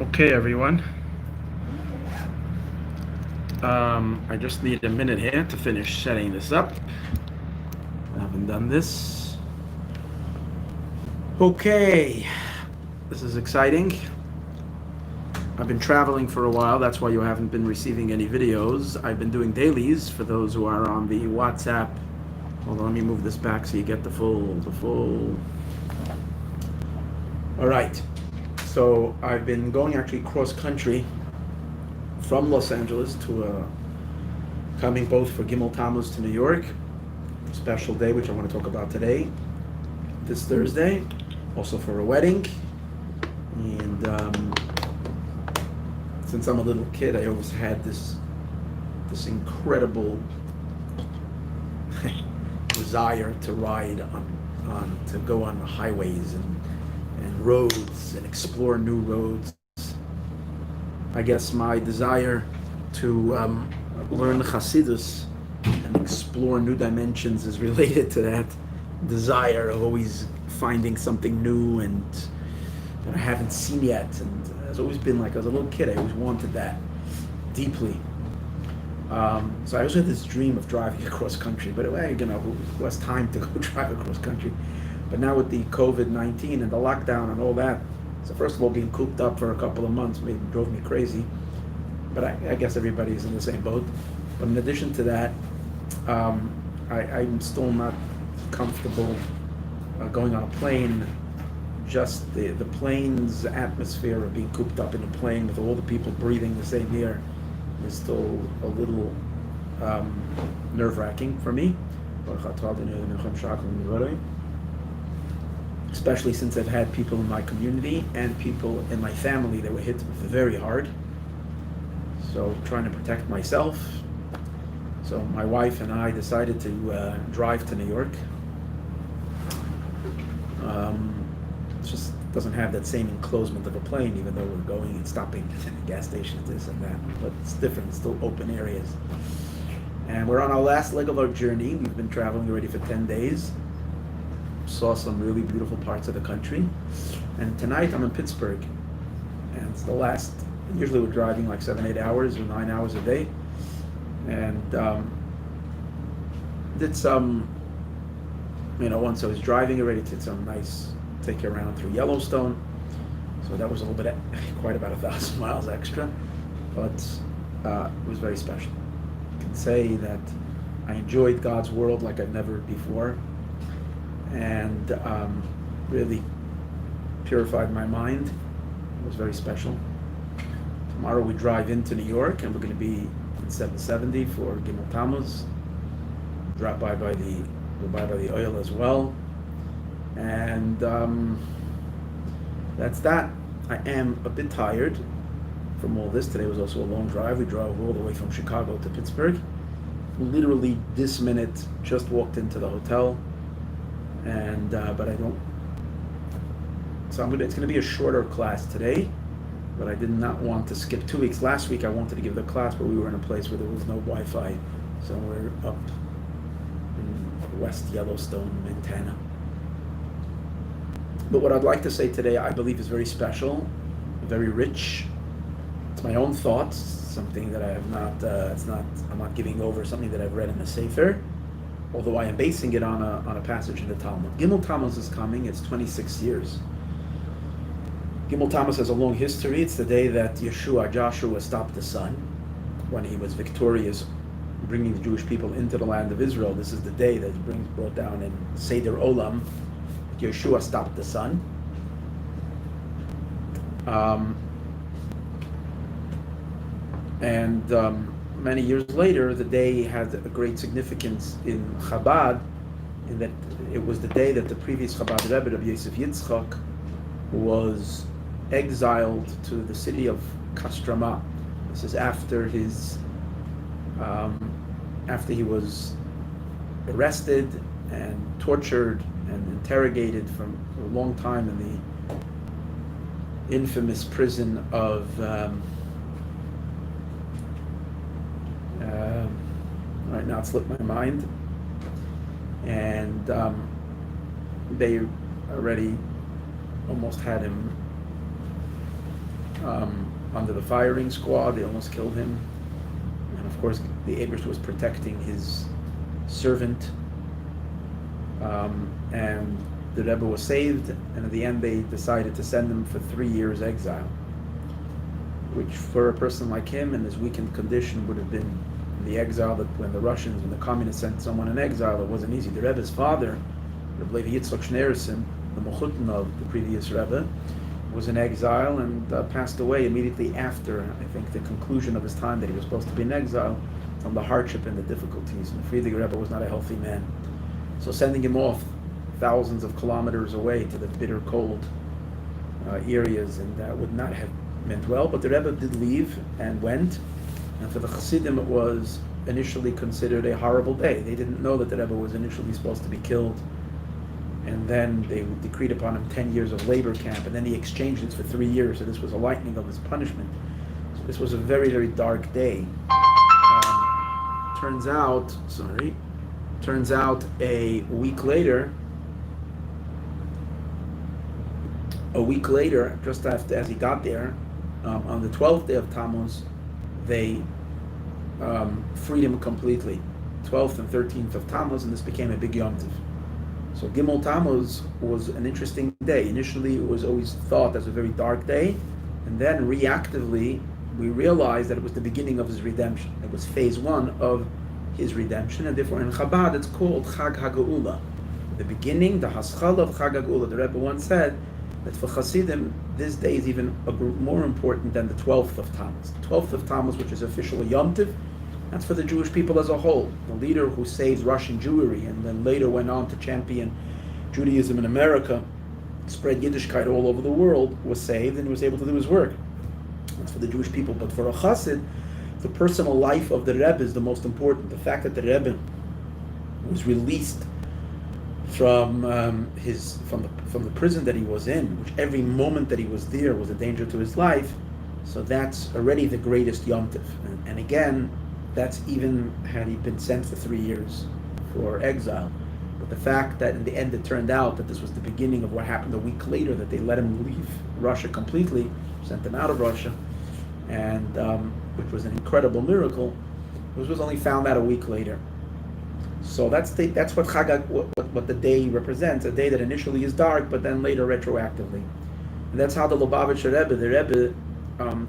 Okay, everyone. I just need a minute here to finish setting this up. I haven't done this. Okay, this is exciting. I've been traveling for a while. That's why you haven't been receiving any videos. I've been doing dailies for those who are on the WhatsApp. Hold on, let me move this back so you get the full. All right. So I've been going actually cross country from Los Angeles to coming both for Gimel Tammuz to New York, a special day which I want to talk about today, this Thursday, also for a wedding. And since I'm a little kid, I always had this incredible desire to ride to go on the highways and roads and explore new roads. I guess my desire to learn Chassidus and explore new dimensions is related to that desire of always finding something new and that I haven't seen yet. And it's always been like, as a little kid, I always wanted that deeply. So I also had this dream of driving across country, but who has time to go drive across country? But now with the COVID-19 and the lockdown and all that, so first of all, being cooped up for a couple of months maybe drove me crazy. But I guess everybody's in the same boat. But in addition to that, I'm still not comfortable going on a plane. Just the plane's atmosphere of being cooped up in a plane with all the people breathing the same air is still a little nerve-wracking for me. Especially since I've had people in my community and people in my family that were hit very hard. So trying to protect myself. So my wife and I decided to drive to New York. It just doesn't have that same enclosement of a plane, even though we're going and stopping at gas stations, this and that. But it's different, it's still open areas. And we're on our last leg of our journey. We've been traveling already for 10 days. Saw some really beautiful parts of the country. And tonight I'm in Pittsburgh. And it's the last, usually we're driving like 7-8 hours or 9 hours a day. And did some, once I was driving already, did some nice, take you around through Yellowstone. So that was a little bit, quite about 1,000 miles extra. But it was very special. I can say that I enjoyed God's world like I've never before. And really purified my mind. It was very special. Tomorrow we drive into New York, and we're going to be in 770 for Gimel Tammuz. Drop by the oil as well. And that's that. I am a bit tired from all this. Today was also a long drive. We drove all the way from Chicago to Pittsburgh. Literally this minute, just walked into the hotel. And but I don't. So it's going to be a shorter class today, but I did not want to skip 2 weeks. Last week I wanted to give the class, but we were in a place where there was no Wi-Fi, so we're up in West Yellowstone, Montana. But what I'd like to say today, I believe, is very special, very rich. It's my own thoughts, something that I have not. I'm not giving over something that I've read in the Sefer. Although I am basing it on a passage in the Talmud. Gimel Tammuz is coming. It's 26 years. Gimel Tammuz has a long history. It's the day that Joshua stopped the sun when he was victorious, bringing the Jewish people into the land of Israel. This is the day that brought down in Seder Olam. Yeshua stopped the sun. Many years later, the day had a great significance in Chabad, in that it was the day that the previous Chabad Rebbe, Rabbi Yosef Yitzchak, was exiled to the city of Kostroma. This is after after he was arrested and tortured and interrogated for a long time in the infamous prison of right now it slipped my mind, and they already almost had him under the firing squad. They almost killed him. And of course, the Eibishter was protecting his servant. And the Rebbe was saved, and at the end they decided to send him for 3 years exile, which for a person like him in his weakened condition would have been the exile that when the communists sent someone in exile, it wasn't easy. The Rebbe's father, Rabbi Yitzchak Schneerson, the Mechutin of the previous Rebbe, was in exile and passed away immediately after, I think, the conclusion of his time that he was supposed to be in exile from the hardship and the difficulties. And the Friedrich Rebbe was not a healthy man. So sending him off thousands of kilometers away to the bitter cold areas, and that would not have meant well. But the Rebbe did leave and went. And for the Chassidim, it was initially considered a horrible day. They didn't know that the Rebbe was initially supposed to be killed. And then they decreed upon him 10 years of labor camp, and then he exchanged it for 3 years. So this was a lightening of his punishment. So this was a very, very dark day. Turns out a week later, just after as he got there, on the 12th day of Tammuz, they freed him completely. 12th and 13th of Tammuz, and this became a big Yom Tov. So Gimel Tammuz was an interesting day. Initially, it was always thought as a very dark day, and then reactively, we realized that it was the beginning of his redemption. It was phase 1 of his redemption, and therefore in Chabad it's called Chag HaGeula. The beginning, the Haschal of Chag HaGeula. The Rebbe once said that for Hasidim, this day is even more important than the 12th of Tammuz. The 12th of Tammuz, which is officially Yom Tov, that's for the Jewish people as a whole. The leader who saved Russian Jewry and then later went on to champion Judaism in America, spread Yiddishkeit all over the world, was saved and was able to do his work. That's for the Jewish people. But for a Chassid, the personal life of the Rebbe is the most important. The fact that the Rebbe was released from the prison that he was in, which every moment that he was there was a danger to his life, so that's already the greatest Yom Tov. And again, that's even had he been sent for 3 years for exile. But the fact that in the end it turned out that this was the beginning of what happened a week later, that they let him leave Russia completely, sent him out of Russia, and which was an incredible miracle. It was only found out a week later. So that's what Chag, what the day represents, a day that initially is dark, but then later retroactively. And that's how the Lubavitcher Rebbe, the Rebbe,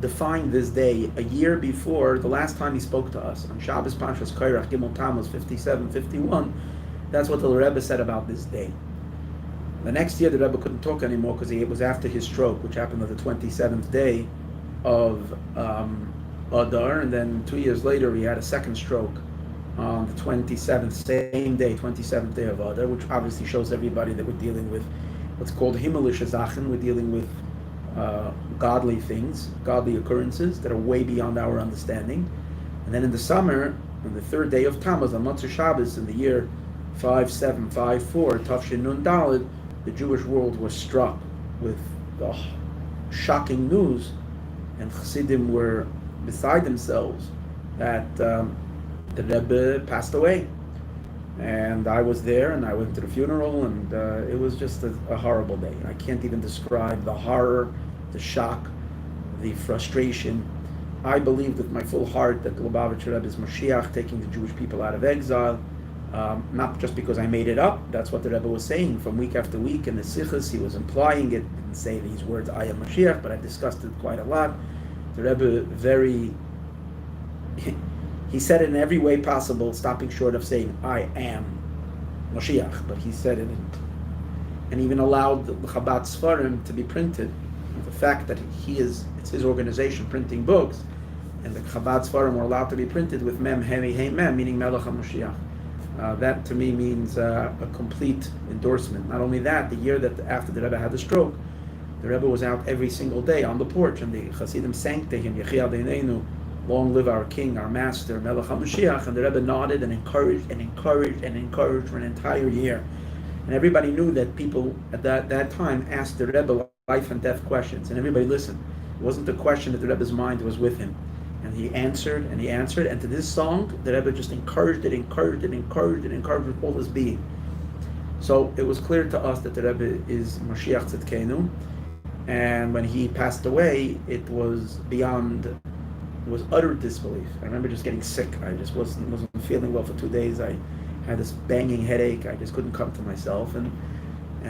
defined this day a year before the last time he spoke to us on Shabbos Parshas Kairach Gimel Tammuz 57-51. That's what the Rebbe said about this day. The next year the Rebbe couldn't talk anymore because it was after his stroke, which happened on the 27th day of Adar, and then 2 years later he had a second stroke on the 27th, same day, 27th day of Adar, which obviously shows everybody that we're dealing with what's called himmlische Sachen. We're dealing with godly things, godly occurrences that are way beyond our understanding. And then in the summer, on the 3rd day of Tammuz, on Motzei Shabbos, in the year 5754, Tafshin Nun Daled, the Jewish world was struck with the shocking news, and Chassidim were beside themselves that the Rebbe passed away. And I was there, and I went to the funeral, and it was just a horrible day. I can't even describe the horror, the shock, the frustration. I believed with my full heart that the Lubavitcher Rebbe is Mashiach, taking the Jewish people out of exile, not just because I made it up. That's what the Rebbe was saying from week after week in the Sichos. He was implying it, didn't say these words, I am Mashiach, but I discussed it quite a lot. The Rebbe he said it in every way possible, stopping short of saying, I am Mashiach, but he said it and even allowed the Chabad Sfarim to be printed. The fact that it's his organization printing books, and the Chabad Sfarim were allowed to be printed with Mem, Hemi, Hey, Mem, meaning Melech HaMashiach. That to me means a complete endorsement. Not only that, the year that after the Rebbe had the stroke, the Rebbe was out every single day on the porch, and the Hasidim sang to him, Yechia Beineinu, long live our king, our master, Melech HaMashiach, and the Rebbe nodded and encouraged and encouraged and encouraged for an entire year. And everybody knew that people at that time asked the Rebbe life and death questions, and everybody listened. It wasn't a question that the Rebbe's mind was with him. And he answered, and he answered, and to this song, the Rebbe just encouraged with all his being. So it was clear to us that the Rebbe is Mashiach Tzidkenu, And when he passed away, it was utter disbelief. I remember just getting sick. I just wasn't feeling well for 2 days. I had this banging headache. I just couldn't come to myself, and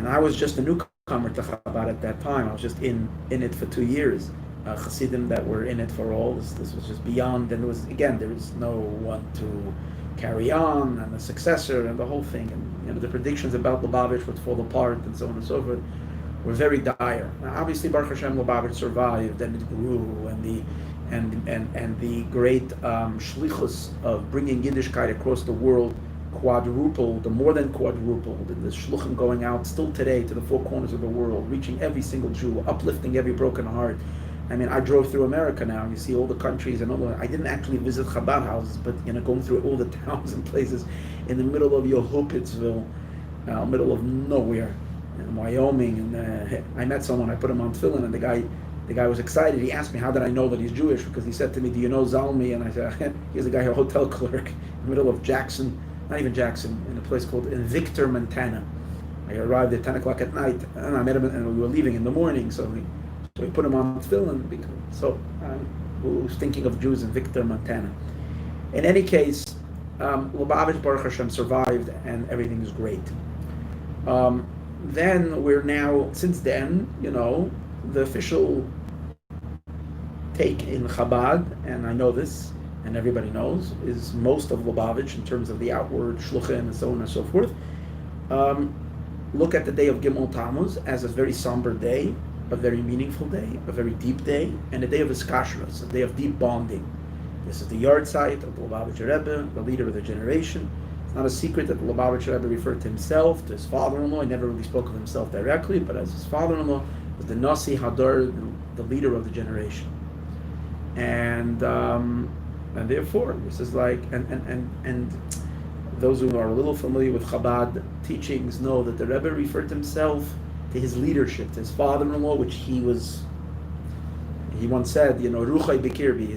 I was just a newcomer to Chabad at that time. I was just in it for 2 years. Chassidim that were in it for all. This was just beyond, and there was no one to carry on, and a successor, and the whole thing. And the predictions about Lubavitch would fall apart, and so on and so forth, were very dire. Now, obviously, Baruch Hashem, Lubavitch survived, and it grew, and the great shlichus of bringing Yiddishkeit across the world quadrupled, more than quadrupled, and the shluchim going out still today to the four corners of the world, reaching every single Jew, uplifting every broken heart. I mean, I drove through America now, and you see all the countries, and I didn't actually visit Chabad houses, but going through all the towns and places in the middle of Yehupitzville, middle of nowhere, in Wyoming, and I met someone, I put him on tefillin, and the guy was excited. He asked me, how did I know that he's Jewish? Because he said to me, do you know Zalmi? And I said, he's a guy, a hotel clerk, in the middle of Jackson, not even Jackson, in a place called Victor, Montana. I arrived at 10 o'clock at night, and I met him, and we were leaving in the morning, so we put him on tefillin. So who was thinking of Jews in Victor, Montana. In any case, Lubavitch, Baruch Hashem, survived, and everything is great. Then we're now, since then, the official take in Chabad, and I know this, and everybody knows, is most of Lubavitch in terms of the outward shluchim and so on and so forth. Look at the day of Gimel Tammuz as a very somber day, a very meaningful day, a very deep day, and a day of iskashrus, a day of deep bonding. This is the yard site of the Lubavitch Rebbe, the leader of the generation. It's not a secret that the Lubavitch Rebbe referred to himself, to his father-in-law. He never really spoke of himself directly, but as his father-in-law was the Nasi Hadar, the leader of the generation. And therefore, this is like, and those who are a little familiar with Chabad teachings know that the Rebbe referred to himself to his leadership, to his father-in-law, which he once said, Ruchai Bekirbi,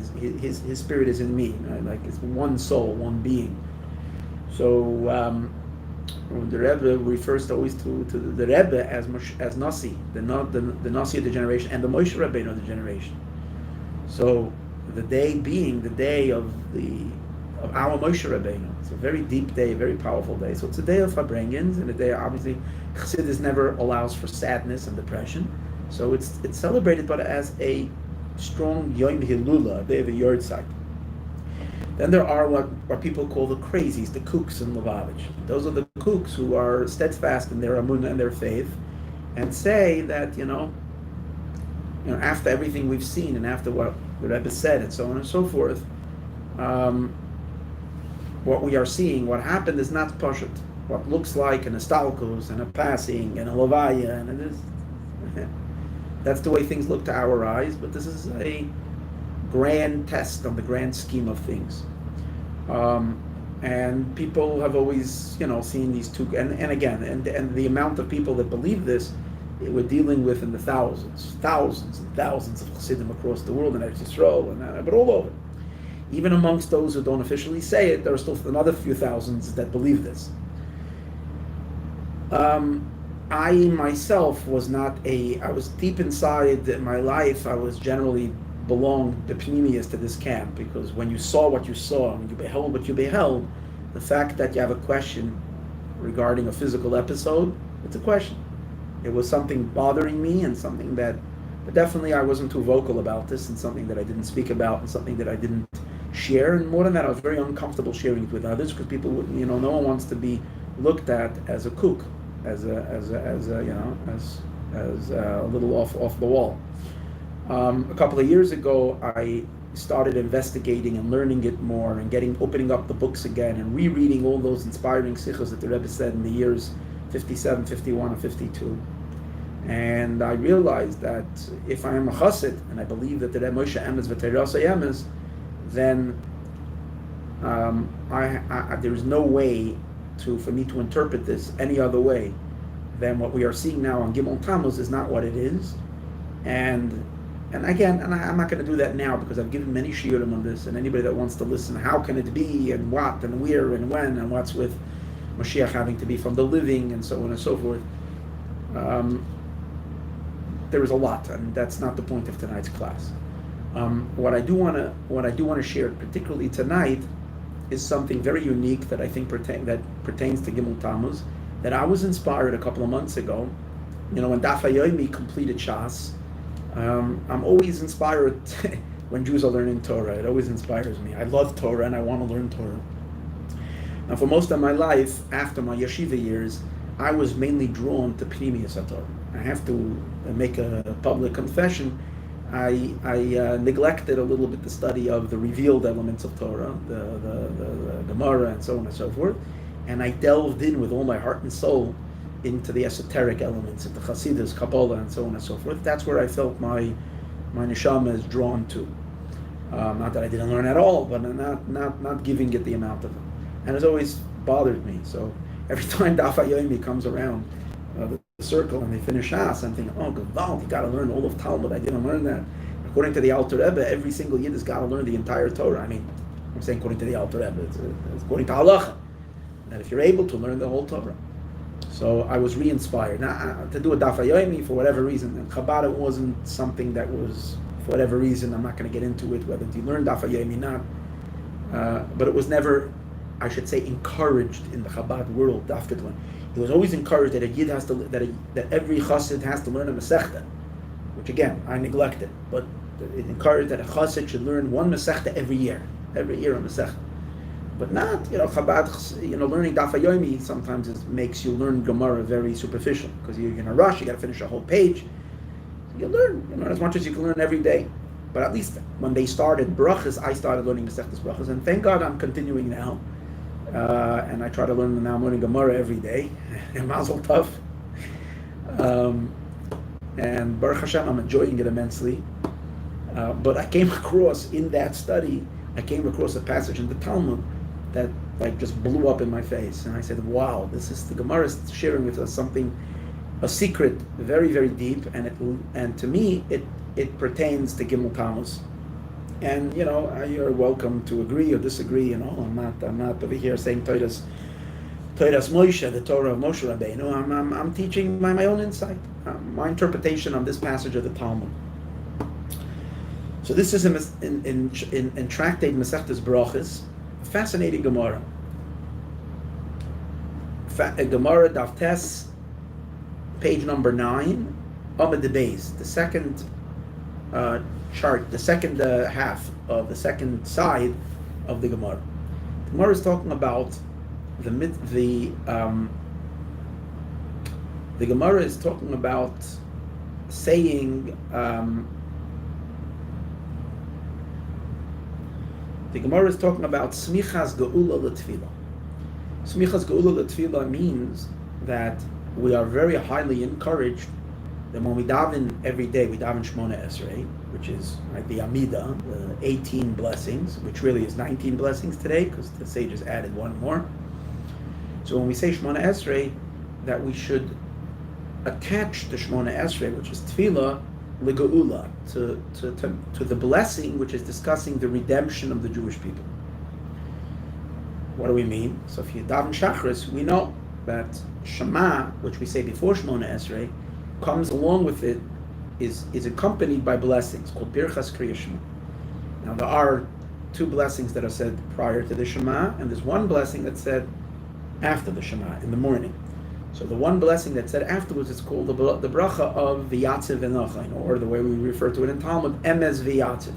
his spirit is in me, right? Like it's one soul, one being. So when the Rebbe refers always to the Rebbe as Nasi, the Nasi of the generation, and the Moshe Rabbeinu of the generation. So the day being the day of our Moshe Rabbeinu. It's a very deep day, a very powerful day. So it's a day of Farbrengens, and a day, obviously, Chassidus never allows for sadness and depression. So it's celebrated, but as a strong Yom Hilula, a day of a yard site. Then there are what people call the crazies, the kooks in Lubavitch. Those are the kooks who are steadfast in their amunah and their faith, and say that, after everything we've seen, and after what the Rebbe said, and so on and so forth, what we are seeing, what happened is not Pashat. What looks like an Estalkus and a passing and a Levaya, and it is, that's the way things look to our eyes, but this is a grand test on the grand scheme of things. And people have always, seen these two, and again, and the amount of people that believe this, we're dealing with in the thousands and thousands of Chassidim across the world, and Yisroel, but all over. Even amongst those who don't officially say it, there are still another few thousands that believe this. I myself was I was deep inside my life, I was generally belonged the pneumius to this camp, because when you saw what you saw, when you beheld what you beheld, the fact that you have a question regarding a physical episode, it's a question. It was something bothering me, and something that, but definitely I wasn't too vocal about this, and something that I didn't speak about, and something that I didn't share, and more than that, I was very uncomfortable sharing it with others, because people wouldn't, no one wants to be looked at as a kook, as a little off the wall. A couple of years ago, I started investigating and learning it more, and opening up the books again, and rereading all those inspiring sichos that the Rebbe said in the years 57, 51, and 52. And I realized that if I am a chassid, and I believe that the Rebbe Moshe emes v'teirasa emes, then there is no way for me to interpret this any other way than what we are seeing now on Gimel Tammuz is not what it is. And again, I'm not going to do that now, because I've given many shiurim on this, and anybody that wants to listen, how can it be, and what, and where, and when, and what's with Mashiach having to be from the living, and so on and so forth. there is a lot, and that's not the point of tonight's class. What I do want to share, particularly tonight, is something very unique that I think pertains to Gimel Tammuz. That I was inspired a couple of months ago. When Daf Yomi completed Shas, I'm always inspired when Jews are learning Torah. It always inspires me. I love Torah and I want to learn Torah. Now, for most of my life, after my yeshiva years, I was mainly drawn to Pnimiyus HaTorah. I have to make a public confession. I neglected a little bit the study of the revealed elements of Torah, the Gemara and so on and so forth, and I delved in with all my heart and soul into the esoteric elements, into Chassidus, Kabbalah, and so on and so forth. That's where I felt my neshama is drawn to. Not that I didn't learn at all, but not giving it the amount of it. And it's always bothered me. So every time Daf Yomi comes around the circle and they finish Shas, I'm thinking, oh, Gaval, you got to learn all of Talmud. I didn't learn that. According to the Alter Rebbe, every single Yid has got to learn the entire Torah. I mean, I'm saying according to the Alter Rebbe, it's according to Halacha, that if you're able to learn the whole Torah. So I was re-inspired. Now, to do a Daf Yomi, for whatever reason, and Chabad wasn't something that was, for whatever reason, I'm not going to get into it, whether you learn Daf Yomi or not, but it was never, I should say, encouraged in the Chabad world. It was always encouraged that a Yid has to, that every Chassid has to learn a Masechta, which again, I neglected, but it encouraged that a Chassid should learn one Masechta every year a Masechta. But not, Chabad, learning Daf Yomi sometimes makes you learn Gemara very superficial, because you're in a rush, you got to finish a whole page. So you learn as much as you can learn every day. But at least when they started Brachas, I started learning Masechtas Brachas, and thank God I'm continuing now. And I try to learn, now I'm learning Gemara every day, and Mazel Tov. And Baruch Hashem, I'm enjoying it immensely. But I came across, in that study, a passage in the Talmud that just blew up in my face. And I said, wow, the Gemara is sharing with us something, a secret, very, very deep, and to me, it pertains to Gimel Tammuz. And you're welcome to agree or disagree. I'm not over here saying Torah's Moshe, the Torah of Moshe Rabbeinu. I'm teaching my own insight, my interpretation on this passage of the Talmud. So this is in Tractate Masechtas Brachas, fascinating Gemara. Gemara Daf Tes, page number 9, Amud Beis, the second chart, the second half of the second side of the Gemara. The Gemara is talking about the Gemara is talking about saying the Gemara is talking about Smichas Geula L'Tfila. Smichas Geula L'Tfila means that we are very highly encouraged that when we daven every day, we daven Shmona Esrei, which is the Amida, the 18 blessings, which really is 19 blessings today, because the sages added one more. So when we say Shmona Esrei, that we should attach the Shmona Esrei, which is Tefillah, L'Geula, to the blessing, which is discussing the redemption of the Jewish people. What do we mean? So if you daven Shachris, we know that Shema, which we say before Shmona Esrei, comes along with it, is accompanied by blessings called Birchas Kriya Shema. Now there are two blessings that are said prior to the Shema, and there's one blessing that's said after the Shema, in the morning. So the one blessing that's said afterwards is called the bracha of V'yatziv Enocha, or the way we refer to it in Talmud, Emes V'yatziv.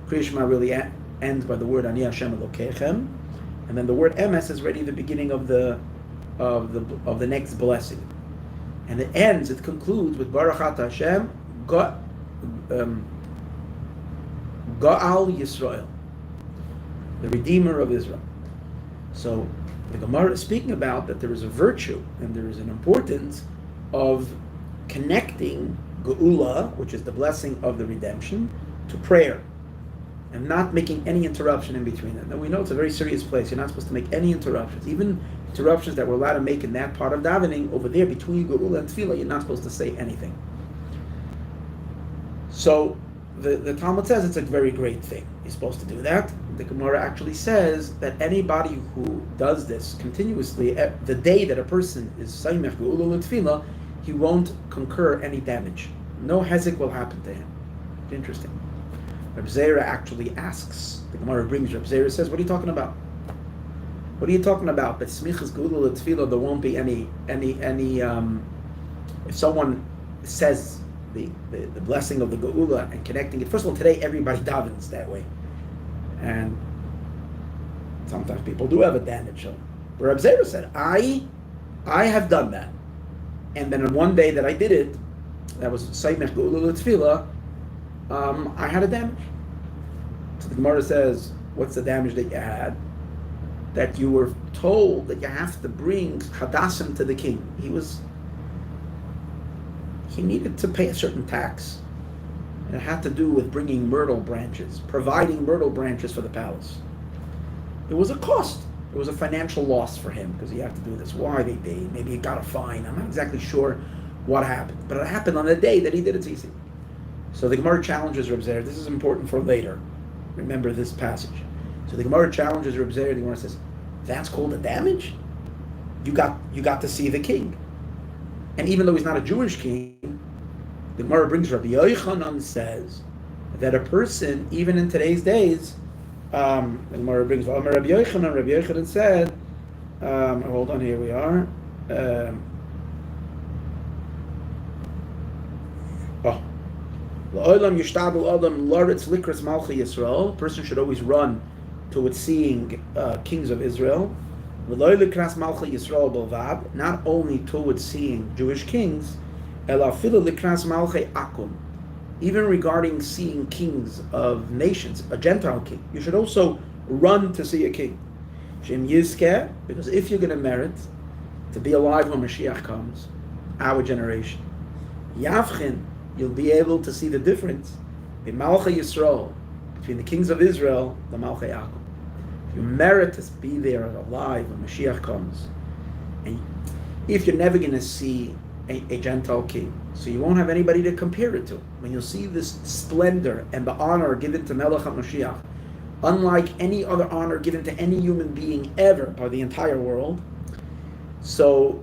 Kriya Shema really ends by the word Ani Hashem Elokechem, and then the word Emes is already the beginning of the next blessing. And it concludes with Baruch Ata Hashem, Ga'al Yisroel, the Redeemer of Israel. So the Gemara is speaking about that there is a virtue and there is an importance of connecting Geula, which is the blessing of the redemption, to prayer, and not making any interruption in between them. Now we know it's a very serious place. You're not supposed to make any interruptions, even interruptions that we're allowed to make in that part of davening. Over there, between Geula and Tefillah, you're not supposed to say anything. So the Talmud says it's a very great thing. You're supposed to do that. The Gemara actually says that anybody who does this continuously, the day that a person is Saimech Geula L'Tefillah, he won't concur any damage. No hezek will happen to him. Interesting. Reb Zera actually asks, the Gemara brings, Reb Zera says, what are you talking about? What are you talking about? But smichas geula l'tefillah, there won't be any. If someone says the blessing of the geula and connecting it, first of all, today everybody davens that way, and sometimes people do have a damage. So, Reb Zera said, I have done that, and then on one day that I did it, that was Saymech geula l'tefillah, I had a damage. So the Gemara says, what's the damage that you had? That you were told that you have to bring hadassim to the king. He needed to pay a certain tax. And it had to do with bringing myrtle branches, providing myrtle branches for the palace. It was a cost. It was a financial loss for him because he had to do this. Why they did? Maybe he got a fine. I'm not exactly sure what happened. But it happened on the day that he did it easy. So the Gemara challenges Reb Zera. This is important for later. Remember this passage. So the Gemara challenges Reb Zera. The Gemara says, "That's called a damage. You got to see the king, and even though he's not a Jewish king, the Gemara brings Rabbi Yochanan says that a person, even in today's days, the Gemara brings Rabbi Yochanan. Rabbi Yochanan said, hold on, here we are." Person should always run towards seeing kings of Israel. Not only towards seeing Jewish kings, even regarding seeing kings of nations, a Gentile king. You should also run to see a king. Because if you're going to merit to be alive when Mashiach comes, our generation, you'll be able to see the difference in Malchei Yisroel, between the kings of Israel, the Malchei Yaakov. If you merit to be there alive when Mashiach comes, and if you're never going to see a Gentile king, so you won't have anybody to compare it to. When you'll see this splendor and the honor given to Melech HaMashiach, unlike any other honor given to any human being ever by the entire world, so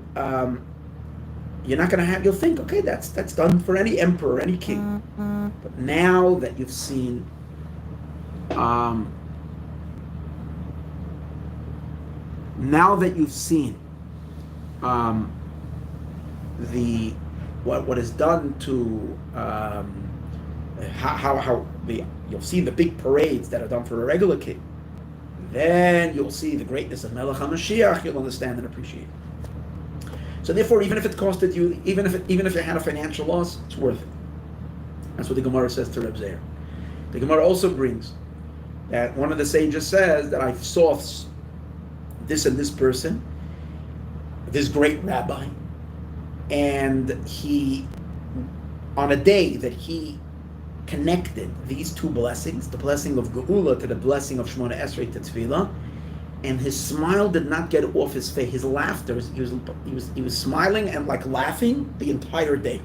you're not going to have, you'll think, okay, that's done for any emperor, any king. But now that you've seen what is done to you'll see the big parades that are done for a regular king, then you'll see the greatness of Melech HaMashiach. You'll understand and appreciate it. So therefore, even if it costed you, even if you had a financial loss, it's worth it. That's what the Gemara says to Reb Zera. The Gemara also brings that one of the sages says that I saw this and this person, this great rabbi, and he, on a day that he connected these two blessings, the blessing of Geula to the blessing of Shemona Esrei to Tefillah, and his smile did not get off his face. His laughter, he was smiling and like laughing the entire day.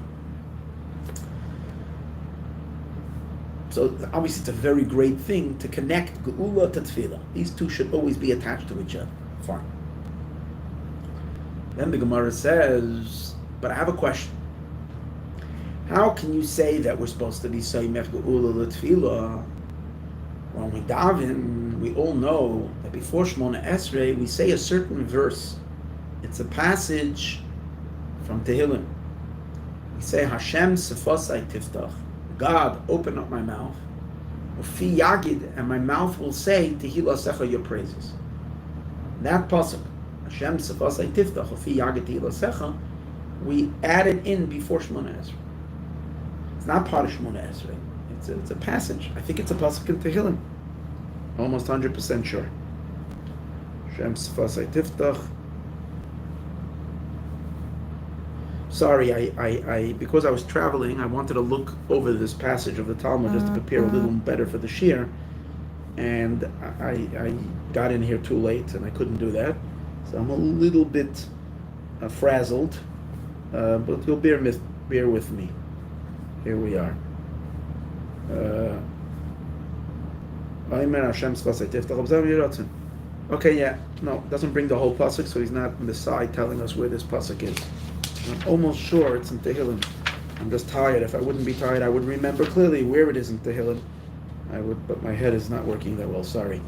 So obviously it's a very great thing to connect Geula to Tefillah. These two should always be attached to each other. Fine. Then the Gemara says, but I have a question. How can you say that we're supposed to be Saymech Geula L'Tefillah? When we daven, we all know that before Shemona Esrei, we say a certain verse. It's a passage from Tehillim. We say, Hashem sefasai tiftach. God, open up my mouth. Ufi yagid, and my mouth will say, Tehillah secha, your praises. That pasuk, Hashem sefasai tiftach, ufi yagid Tehillah secha, we added in before Shemona Esrei. It's not part of Shemona Esrei. It's a passage. I think it's a pasuk in Tehillim. Almost 100% sure. Shem Sfasai Tiftach. Sorry, I because I was traveling, I wanted to look over this passage of the Talmud just to prepare a little better for the shir, and I got in here too late and I couldn't do that, so I'm a little bit frazzled, but you'll bear with me. Here we are. Okay, yeah, no, doesn't bring the whole pasuk, so he's not on the side telling us where this pasuk is. I'm almost sure it's in Tehillim. I'm just tired. If I wouldn't be tired, I would remember clearly where it is in Tehillim. I would, but my head is not working that well. Sorry.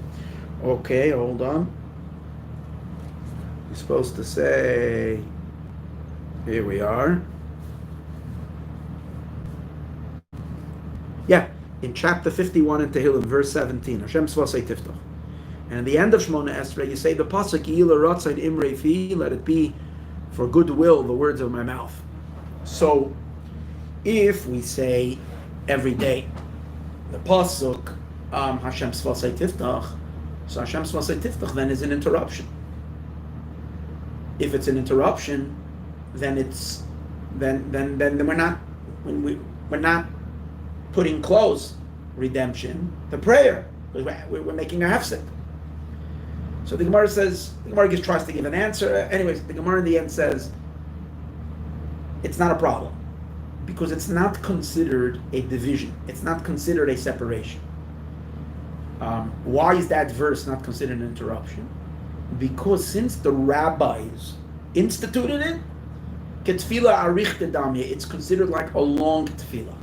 Okay, hold on. You're supposed to say. Here we are. Yeah, in chapter 51 in Tehillim, verse 17. Hashem Svasei Tiftach. And at the end of Shmona Esrei, you say the pasuk Yila Ratzain Imrei Fi. Let it be for goodwill the words of my mouth. So, if we say every day the pasuk Hashem Svasei Tiftach, so Hashem Svasei Tiftach then is an interruption. If it's an interruption, then it's then we're not putting close redemption to prayer. We're making a hefsek. So the Gemara just tries to give an answer. Anyways, the Gemara in the end says it's not a problem because it's not considered a division. It's not considered a separation. Why is that verse not considered an interruption? Because since the rabbis instituted it, ketfila arich damya, it's considered like a long tefillah.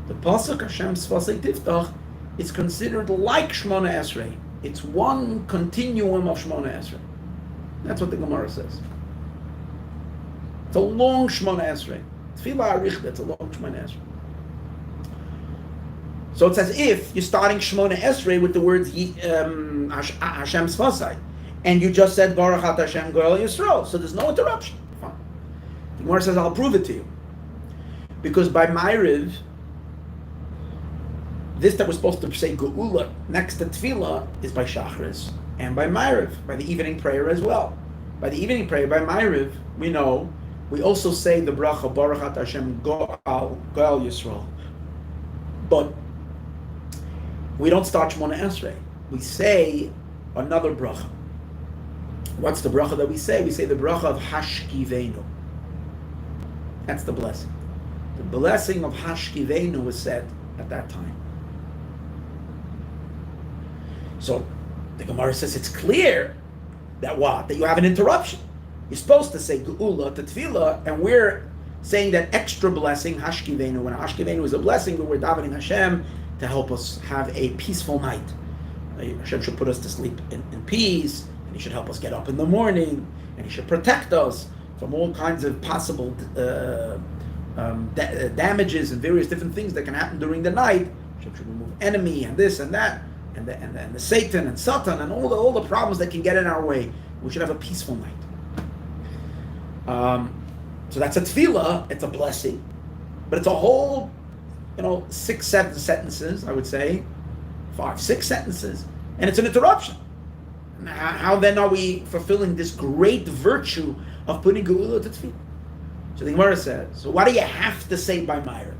The pasuk Hashem Svasei Tiftach is considered like Shmona Esrei. It's one continuum of Shmona Esrei. That's what the Gemara says. It's a long Shmona Esrei. Tefillah arich, that's a long Shmona Esrei. So it's as if you're starting Shmona Esrei with the words Hashem Svasei, and you just said Baruch Ata Hashem Goel Yisroel. So there's no interruption. Fine. The Gemara says, I'll prove it to you. Because by Ma'ariv, this that we're supposed to say Geula next to Tefillah is by Shachris and by Ma'ariv, by the evening prayer as well. By the evening prayer, by Ma'ariv, we also say the bracha Baruch Ata Hashem Goel Yisroel. But we don't start Shmona Esrei. We say another bracha. What's the bracha that we say? We say the bracha of Hashkiveinu. That's the blessing. The blessing of Hashkiveinu was said at that time. So the Gemara says it's clear that what? That you have an interruption. You're supposed to say Geula to Tefillah, and we're saying that extra blessing, Hashkiveinu. When Hashkiveinu is a blessing, but we're davening Hashem to help us have a peaceful night. Hashem should put us to sleep in peace, and He should help us get up in the morning, and He should protect us from all kinds of possible damages and various different things that can happen during the night. Hashem should remove enemy and this and that, and the Satan and Satan and all the problems that can get in our way. We should have a peaceful night. So that's a tefillah. It's a blessing, but it's a whole 6, 7 sentences, I would say, 5, 6 sentences, and it's an interruption. How then are we fulfilling this great virtue of putting Geula to Tefillah? So the Gemara says, so why do you have to say by Ma'ariv?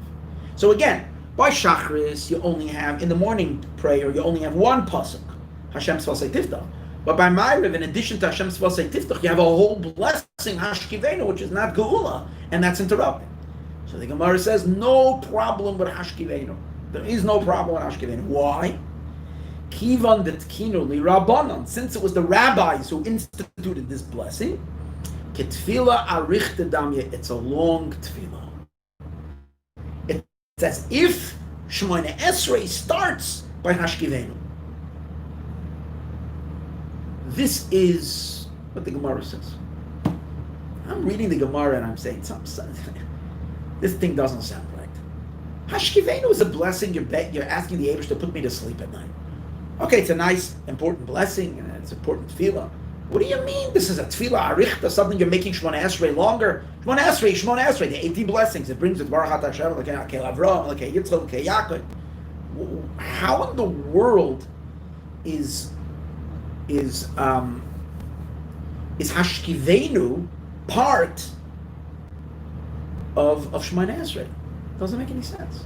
So again, by Shachris, you only have, in the morning prayer, you only have one pasuk, Hashem Svasei Tiftach. But by Ma'ariv, in addition to Hashem Svasei Tiftach, you have a whole blessing, Hashkiveinu, which is not Geula, and that's interrupted. So the Gemara says, no problem with Hashkiveinu. There is no problem with Hashkiveinu. Why? Kivan detkinu li Rabbanon. Since it was the rabbis who instituted this blessing, ketfila arich damya. It's a long tefillah. It's as if Shemona Esrei starts by Hashkiveinu. This is what the Gemara says. I'm reading the Gemara and I'm saying something. This thing doesn't sound right. Hashkiveinu is a blessing. You're asking the Eibush to put me to sleep at night. Okay, it's a nice, important blessing, and it's important tefillah. What do you mean this is a tefillah arichta, something you're making Shemona Esrei longer? Shemona Esrei, the 80 blessings. It brings with Baruch Ata Hashem, like Avram, like Yitzchak, like Yaakov. How in the world is Hashkiveinu part of Shemona Esrei? Doesn't make any sense.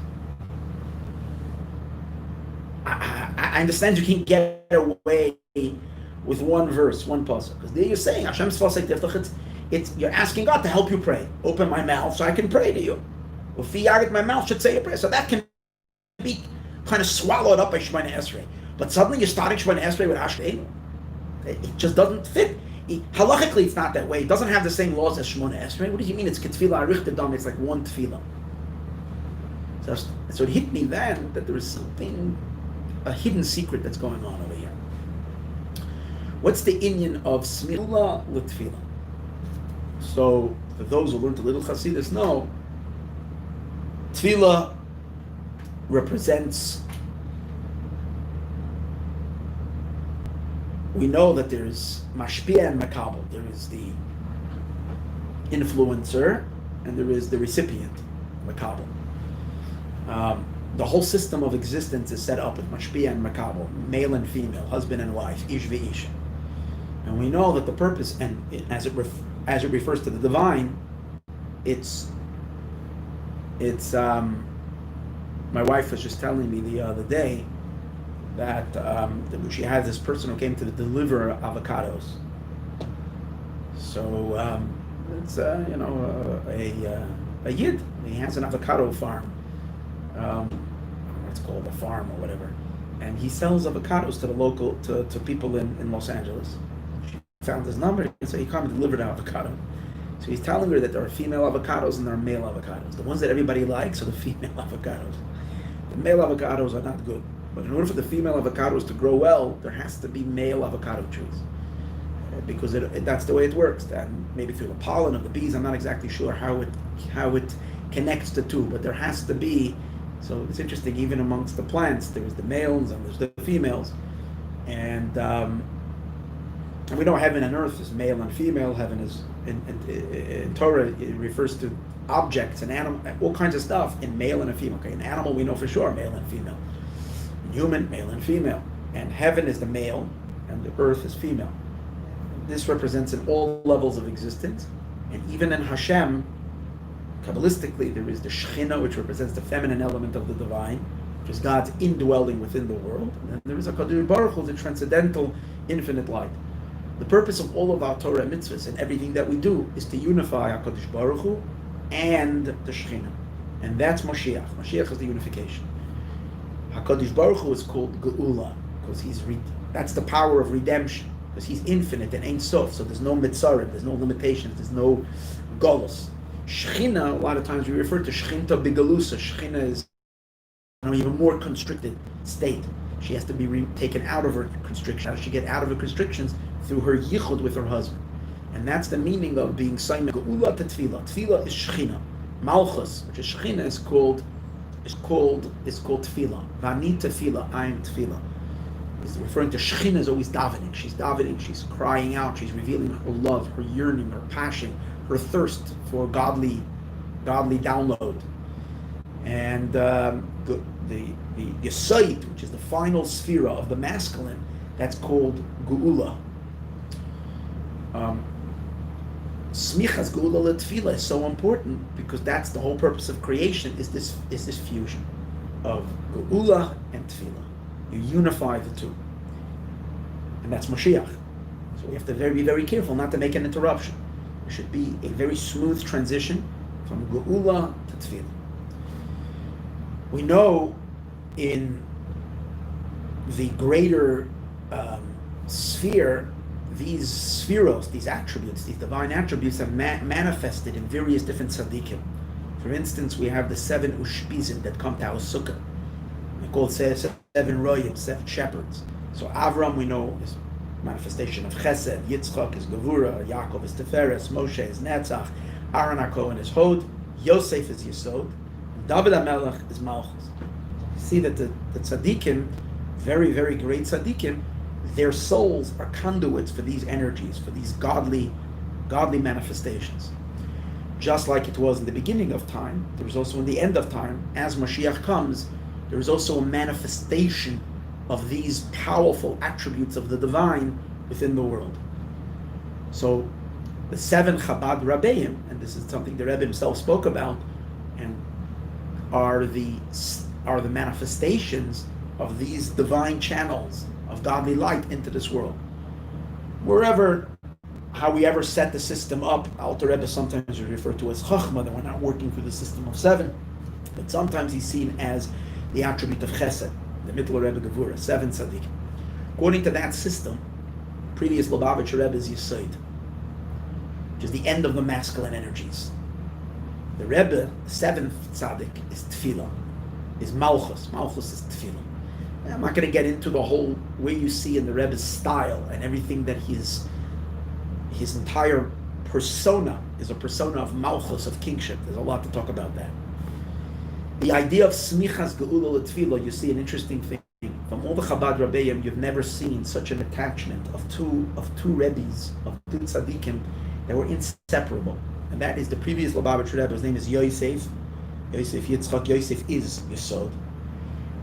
I understand you can't get away with one verse, one pasuk, because there you're saying Hashem Svasei Tiftach. It's you're asking God to help you pray. Open my mouth so I can pray to you. My mouth should say a prayer. So that can be kind of swallowed up by Shemona Esrei. But suddenly you're starting Shemona Esrei with Hashkiveinu. It just doesn't fit. Halachically, it's not that way. It doesn't have the same laws as Shemona Esrei. What do you mean? It's ketfila arich dam. It's like one tefillah. So it hit me then that there is something, a hidden secret that's going on over here. What's the inyan of smicha l'tefillah? So for those who learned a little Hasidus know, tefillah represents, we know that there's mashpia and makabel. There is the influencer and there is the recipient, makabel. The whole system of existence is set up with mashpia and makabel, male and female, husband and wife, ish ve'isha. And we know that the purpose, and as it refers to the divine, it's my wife was just telling me the other day that she had this person who came to deliver avocados. So it's a yid. He has an avocado farm. It's called a farm or whatever, and he sells avocados to the local to people in Los Angeles. She found his number, so he came and delivered an avocado. So he's telling her that there are female avocados and there are male avocados. The ones that everybody likes are the female avocados. The male avocados are not good. But in order for the female avocados to grow well, there has to be male avocado trees. Because that's the way it works. And maybe through the pollen of the bees, I'm not exactly sure how it connects the two, but there has to be. So it's interesting, even amongst the plants, there's the males and there's the females. And we know heaven and earth is male and female. Heaven is, in Torah, it refers to objects and animal, all kinds of stuff in male and a female. Okay, an animal we know for sure, male and female. In human, male and female. And heaven is the male and the earth is female. This represents in all levels of existence. And even in Hashem, Kabbalistically, there is the Shekhinah, which represents the feminine element of the divine, which is God's indwelling within the world. And then there is a HaKadosh Baruch Hu, the transcendental, infinite light. The purpose of all of our Torah mitzvahs and everything that we do is to unify HaKadosh Baruch Hu and the Shekhinah. And that's Mashiach. Mashiach is the unification. HaKadosh Baruch Hu is called Geula, because that's the power of redemption, because he's infinite and Ein Sof, so there's no mitzarim, there's no limitations, there's no golus. Shekhinah, a lot of times we refer to Shechinta Bigalusa. Shekhinah is an even more constricted state. She has to be taken out of her constriction. How does she get out of her constrictions? Through her yichud with her husband. And that's the meaning of being Saimeh Geula to Tefillah. Tefillah is Shekhinah. Malchus, which is Shekhinah, is called Tefillah. Vani Tefillah, I am Tefillah. He's referring to Shekhinah is always davening. She's davening, she's crying out, she's revealing her love, her yearning, her passion, her thirst for godly download. And the Yisait, which is the final sphere of the masculine, that's called Geula. Smichas Geula L'Tefillah is so important because that's the whole purpose of creation, is this fusion of Geula and Tefillah. You unify the two. And that's Mashiach. So we have to be very careful not to make an interruption. There should be a very smooth transition from Geula to Tefillah. We know in the greater sphere, these spheros, these attributes, these divine attributes are manifested in various different tzaddikim. For instance, we have the 7 ushpizim that come to our sukkah. They're called 7 royim, 7 shepherds. So Avram, we know, is manifestation of Chesed. Yitzchak is Gevura. Yaakov is Tiferes. Moshe is Netzach. Aaron HaKohen is Hod. Yosef is Yesod. David HaMelech is Malchus. You see that the tzaddikim, very, very great tzaddikim, their souls are conduits for these energies, for these godly manifestations. Just like it was in the beginning of time, there is also in the end of time, as Mashiach comes, there is also a manifestation of these powerful attributes of the divine within the world. So the 7 Chabad Rabbeim, and this is something the Rebbe himself spoke about, and are the manifestations of these divine channels of godly light into this world. How we ever set the system up, Alter Rebbe sometimes is referred to as Chachma, that we're not working through the system of 7, but sometimes he's seen as the attribute of Chesed, the Mittler Rebbe Gevura, 7 tzaddik. According to that system, previous Lubavitcher Rebbe is Yisod, which is the end of the masculine energies. The Rebbe, the 7th tzaddik, is Tefillah. is Malchus. Malchus is Tefillah. I'm not going to get into the whole way you see in the Rebbe's style and everything that his entire persona is a persona of Malchus, of kingship. There's a lot to talk about that. The idea of Smichas Geula L'Tefillah, you see an interesting thing. From all the Chabad Rabbeim, you've never seen such an attachment of two Rebbes, of two tzaddikim, that were inseparable. And that is the previous Lubavitcher Rebbe. His name is Yosef Yitzchak. Yosef is Yesod.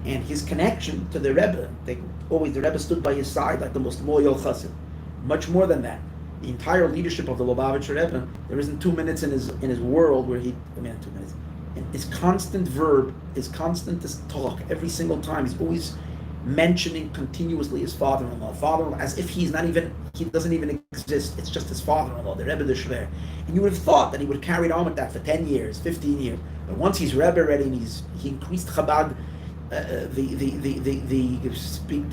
And his connection to the Rebbe, the Rebbe stood by his side like the most loyal chassid. Much more than that. The entire leadership of the Lubavitcher Rebbe, there isn't 2 minutes in his world where 2 minutes. And his constant verb, his constant talk, every single time, he's always mentioning continuously his father-in-law, as if he doesn't even exist. It's just his father-in-law, the Rebbe the Shver. And you would have thought that he would have carried on with that for 10 years, 15 years. But once he's Rebbe already, and he increased Chabad, the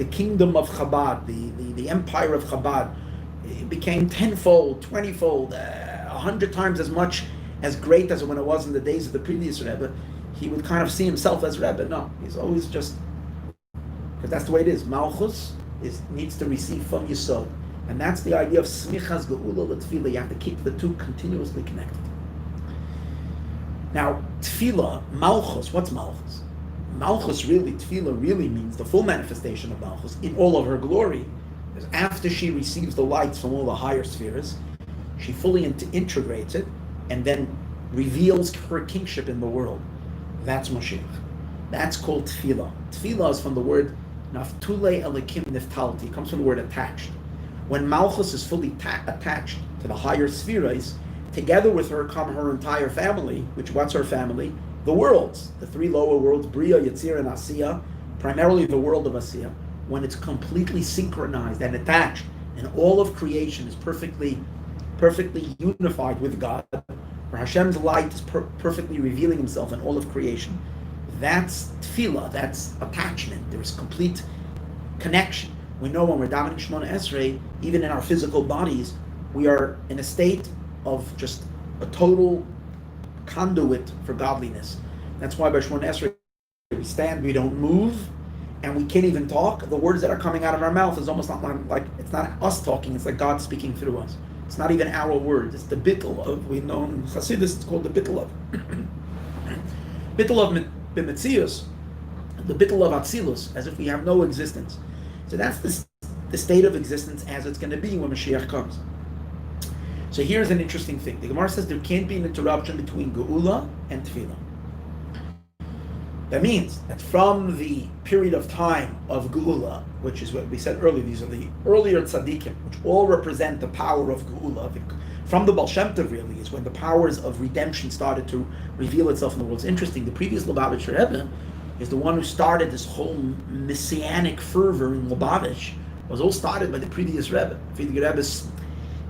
kingdom of Chabad, the empire of Chabad, it became tenfold, 20-fold, 100 times as much as great as when it was in the days of the previous Rebbe. He would kind of see himself as Rebbe. No, he's always just, because that's the way it is. Malchus needs to receive from Yisod. And that's the idea of Smichas Geula L'Tefillah. You have to keep the two continuously connected. Now, Tefillah, Malchus, what's Malchus? Malchus Tefillah really means the full manifestation of Malchus in all of her glory. Because after she receives the lights from all the higher spheres, she fully integrates it and then reveals her kingship in the world. That's Mashiach. That's called Tefillah. Tefillah is from the word Naftule Elikim Niftalti. It comes from the word attached. When Malchus is fully attached to the higher spheres, together with her come her entire family, what's her family? The worlds, the 3 lower worlds, Bria, Yetzir, and Asiya, primarily the world of Asiya. When it's completely synchronized and attached, and all of creation is perfectly unified with God, where Hashem's light is perfectly revealing himself in all of creation, that's tefillah, that's attachment. There's complete connection. We know when we're davening Shemona Esrei, even in our physical bodies, we are in a state of just a total conduit for godliness. That's why by Shemona Esrei we stand, we don't move, and we can't even talk. The words that are coming out of our mouth is almost not like it's not us talking, it's like God speaking through us. It's not even our words, it's the bittul of, we know in Chassidus it's called the bittul of. Bittul of b'metzius, the bittul of atzilus, as if we have no existence. So that's the state of existence as it's going to be when Mashiach comes. So here's an interesting thing. The Gemara says there can't be an interruption between Geula and Tefillah. That means that from the period of time of Geula, which is what we said earlier, these are the earlier tzaddikim, which all represent the power of Geula. From the Baal Shem Tov really is when the powers of redemption started to reveal itself in the world. It's interesting, the previous Lubavitcher Rebbe is the one who started this whole Messianic fervor in Lubavitch. It was all started by the previous Rebbe. The Rebbe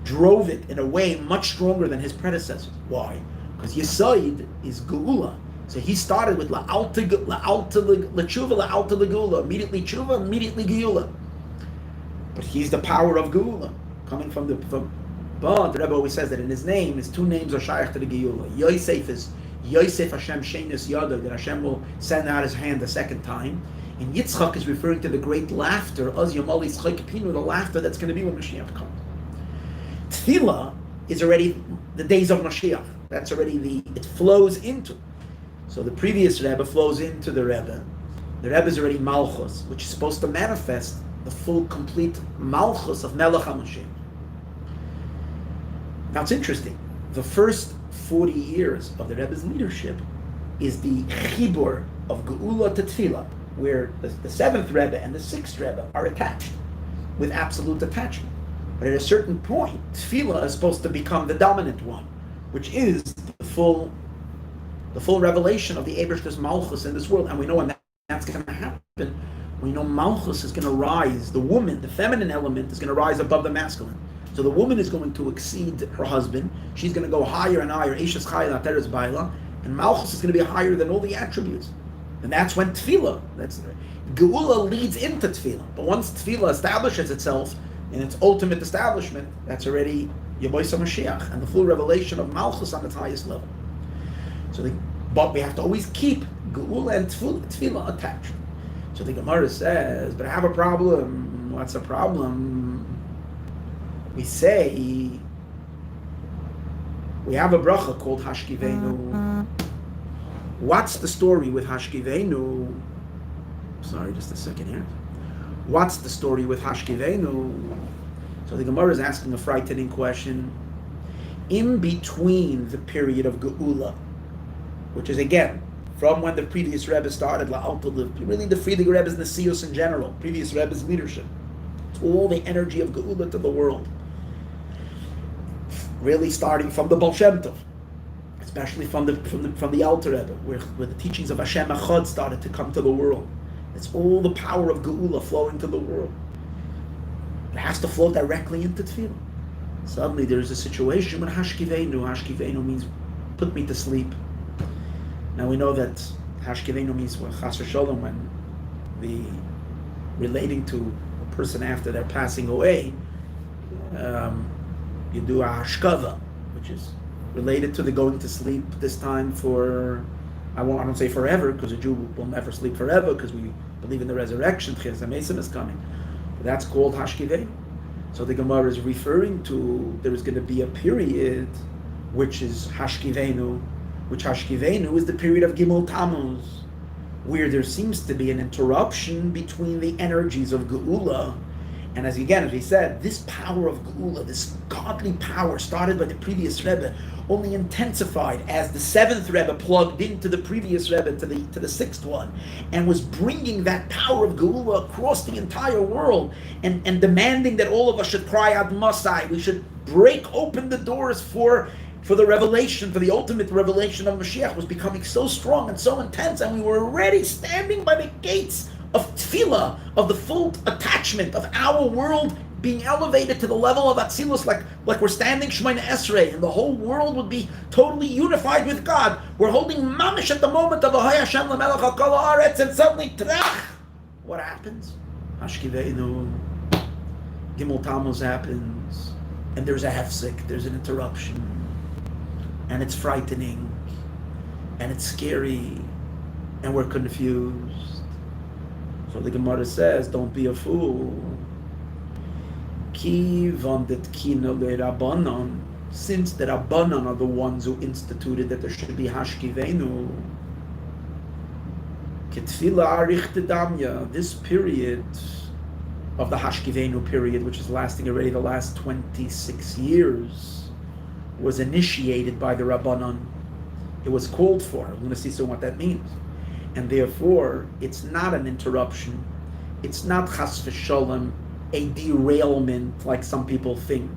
drove it in a way much stronger than his predecessors. Why? Because Yesod is Geula. So he started with la'alta l'tshuva, la'alta l'geula, immediately tshuva, immediately geula. But he's the power of geula, coming from but the Rebbe always says that in his name, his 2 names are shaykh to the geula. Yosef is Yosef Hashem Shenis Yada, that Hashem will send out his hand the second time. And Yitzchak is referring to the great laughter, Az Yamali Tzchak, the laughter that's going to be when Mashiach comes. Tefillah is already the days of Mashiach. That's already it flows into. So the previous Rebbe flows into the Rebbe. The Rebbe is already Malchus, which is supposed to manifest the full, complete Malchus of Melech HaMashiach. Now it's interesting. The first 40 years of the Rebbe's leadership is the Chibur of Geula to Tefillah, where the 7th Rebbe and the 6th Rebbe are attached with absolute attachment. But at a certain point, Tefillah is supposed to become the dominant one, which is the full revelation of the Ebershter's Malchus in this world. And we know when that's going to happen, we know Malchus is going to rise, the woman, the feminine element is going to rise above the masculine. So the woman is going to exceed her husband, she's going to go higher and higher, Eishes Chayil Ateres Baila, and Malchus is going to be higher than all the attributes. And that's when Tefillah, Geula leads into Tefillah. But once Tefillah establishes itself in its ultimate establishment, that's already Yeboisa Mashiach, and the full revelation of Malchus on its highest level. So But we have to always keep Geula and Tefillah attached. So the Gemara says, but I have a problem. What's the problem? We say, we have a bracha called Hashkiveinu. What's the story with Hashkiveinu? Sorry, just a second here. What's the story with Hashkiveinu? So the Gemara is asking a frightening question. In between the period of Geula, which is again, from when the previous Rebbe started, really the Friedrich Rebbe's Nesius in general, previous Rebbe's leadership, it's all the energy of Geula to the world. Really starting from the Baal Shem Tov, especially from the Alter Rebbe, where the teachings of Hashem Echad started to come to the world. It's all the power of Geula flowing to the world. It has to flow directly into Tefillah. Suddenly there's a situation with Hashkiveinu. Hashkiveinu means put me to sleep. Now we know that Hashkiveinu means Chas v'Sholom, when relating to a person after they're passing away, you do a Hashkava, which is related to the going to sleep, this time for, I don't say forever, because a Jew will never sleep forever, because we believe in the resurrection, Tehillim and Messianic is coming. But that's called Hashkiveinu. So the Gemara is referring to, there is going to be a period, which is Hashkiveinu, which Hashkiveinu is the period of Gimel Tammuz, where there seems to be an interruption between the energies of Geula. And as we said, this power of Geula, this godly power started by the previous Rebbe, only intensified as the seventh Rebbe plugged into the previous Rebbe to the sixth one, and was bringing that power of Geula across the entire world, and demanding that all of us should cry Ad Masai. We should break open the doors for the revelation, for the ultimate revelation of Mashiach, was becoming so strong and so intense, and we were already standing by the gates of Tefillah, of the full attachment of our world being elevated to the level of Atzilus, like we're standing Shemoneh Esrei, and the whole world would be totally unified with God. We're holding mamish at the moment of Ahoy Hashem L'Melech HaKol Haaretz, and suddenly, trach, what happens? Hashkiveinu, Gimel Tammuz happens, and there's a hefsek, there's an interruption, and it's frightening, and it's scary, and we're confused. So the Gemara says, don't be a fool. Since the Rabbanon are the ones who instituted that there should be Hashkiveinu, this period of the Hashkiveinu period, which is lasting already the last 26 years, was initiated by the Rabbanon. It was called for. We're going to see soon what that means. And therefore, it's not an interruption. It's not chas v'sholem, a derailment like some people think.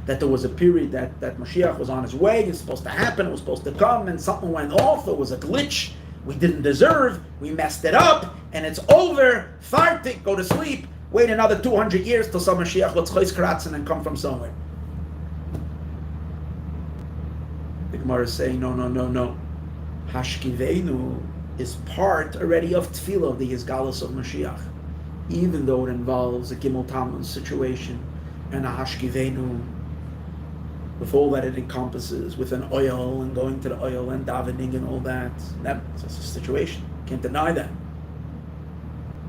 That there was a period that Mashiach was on his way, it was supposed to happen, it was supposed to come, and something went off, it was a glitch, we didn't deserve, we messed it up, and it's over, fartik, go to sleep, wait another 200 years till some Mashiach will tzchois kratzen and come from somewhere. The Gemara is saying, no. Hashkiveinu is part already of Tefillah, of the Yisgalus of Mashiach, even though it involves a Gimel Tammuz situation and a Hashkiveinu, with all that it encompasses, with an oil and going to the oil and davening and all that. That's a situation. Can't deny that.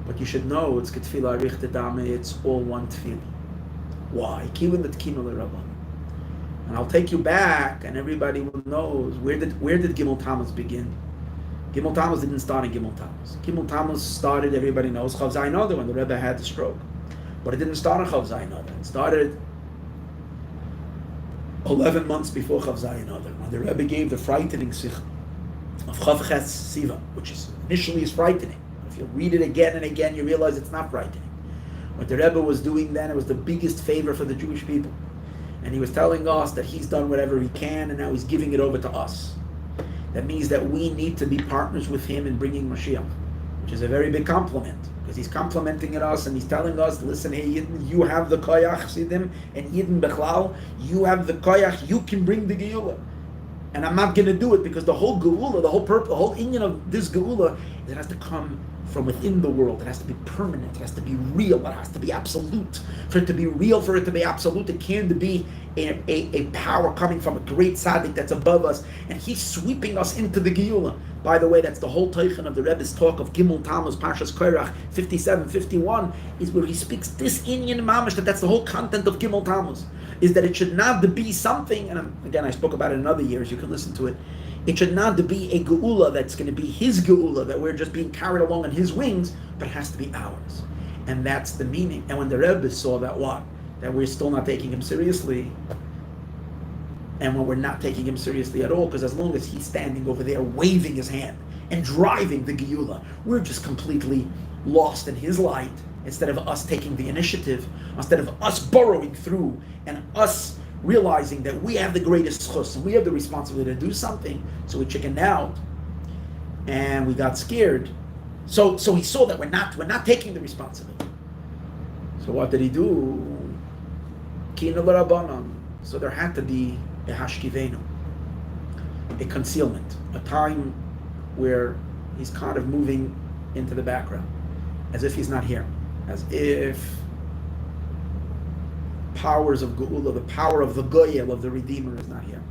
But you should know it's Ketfilah Richte Dame, it's all one Tefillah. Why? Kivan the Tkino L'Rabban. And I'll take you back, and everybody knows where did Gimel Tammuz begin. Gimel Tammuz didn't start in Gimel Tammuz. Gimel Tammuz started, everybody knows, Chav Zayin Adar, when the Rebbe had the stroke. But it didn't start on Chav Zayin Adar. It started 11 months before Chav Zayin Adar, when the Rebbe gave the frightening sikh of Chav Ches Siva, which is initially is frightening. If you read it again and again, you realize it's not frightening. What the Rebbe was doing then, it was the biggest favor for the Jewish people. And he was telling us that he's done whatever he can, and now he's giving it over to us. That means that we need to be partners with him in bringing Mashiach, which is a very big compliment, because he's complimenting at us and he's telling us, listen, hey Yidden, you have the koyach, Sidim, and Yidden Bechlal, you have the koyach, you can bring the Geula. And I'm not going to do it because the whole Geula, the whole purpose, the whole inyan of this Geula It has to come from within the world. It has to be permanent. It has to be real. It has to be absolute. For it to be real, for it to be absolute, it can't be a power coming from a great tzaddik that's above us, and he's sweeping us into the Geula. By the way, that's the whole Tehillim of the Rebbe's talk of Gimel, Tamuz, Parsha's Korach, 57, 51, is where he speaks this Inyan Mamish, that's the whole content of Gimel Tamuz, is that it should not be something, and again, I spoke about it in other years, you can listen to it. It should not be a geula that's going to be his geula, that we're just being carried along on his wings, but it has to be ours. And that's the meaning. And when the Rebbe saw that what? That we're still not taking him seriously, and when we're not taking him seriously at all, because as long as he's standing over there waving his hand and driving the geula, we're just completely lost in his light, instead of us taking the initiative, instead of us burrowing through and us realizing that we have the greatest chus and we have the responsibility to do something. So we chickened out and we got scared. So he saw that we're not taking the responsibility. So what did he do? Kina l'Rabbanan. So there had to be a Hashkiveinu, a concealment, a time where he's kind of moving into the background, as if he's not here, as if powers of Geula, the power of the Goyel, of the Redeemer, is not here.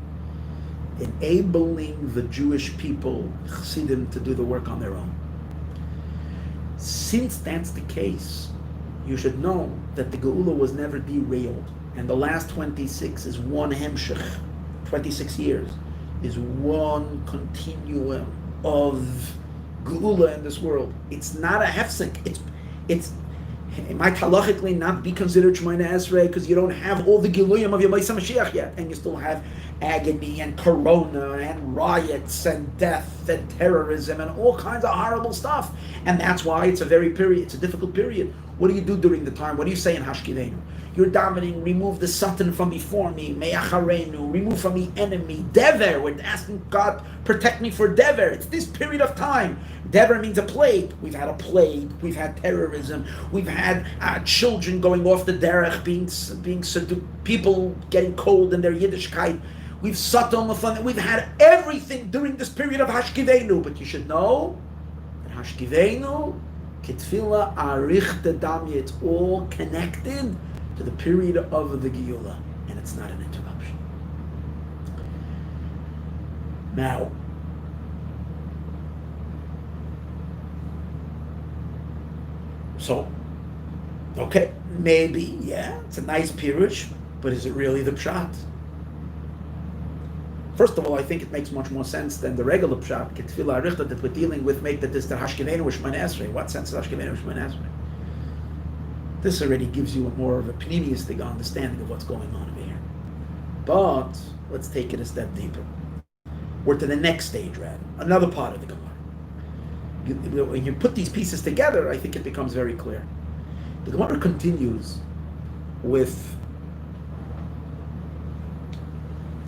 Enabling the Jewish people, Chassidim, to do the work on their own. Since that's the case, you should know that the Geula was never derailed. And the last 26 is one hemshech, 26 years, is one continuum of Geula in this world. It's not a hefsek. It might halachically not be considered Shemoneh Esrei because you don't have all the Giluyim of Yemei Mashiach yet, and you still have agony and corona and riots and death and terrorism and all kinds of horrible stuff. And that's why it's a difficult period. What do you do during the time? What do you say in Hashkiveinu? You're davening, remove the Satan from before me, Me'acharenu, remove from the enemy, Dever, we're asking God, protect me for Dever. It's this period of time. Dever means a plague. We've had a plague, we've had terrorism, we've had children going off the derech, being seduced, people getting cold in their Yiddishkeit. We've we've had everything during this period of Hashkiveinu. But you should know that Hashkiveinu, Ketfila, Arich Tedami, it's all connected to the period of the Geula, and it's not an interruption. Now, so, okay, maybe, yeah, it's a nice pirush, but is it really the pshat? First of all, I think it makes much more sense than the regular pshat, Ketfila Arichta, that we're dealing with, make that this the Hashkiveinu Shemoneh Esrei. What sense is Hashkiveinu Shemoneh Esrei? This already gives you more of a pneumistic understanding of what's going on over here. But let's take it a step deeper. We're to the next stage, rather, another part of the Gemara. When you put these pieces together, I think it becomes very clear. The Gemara continues with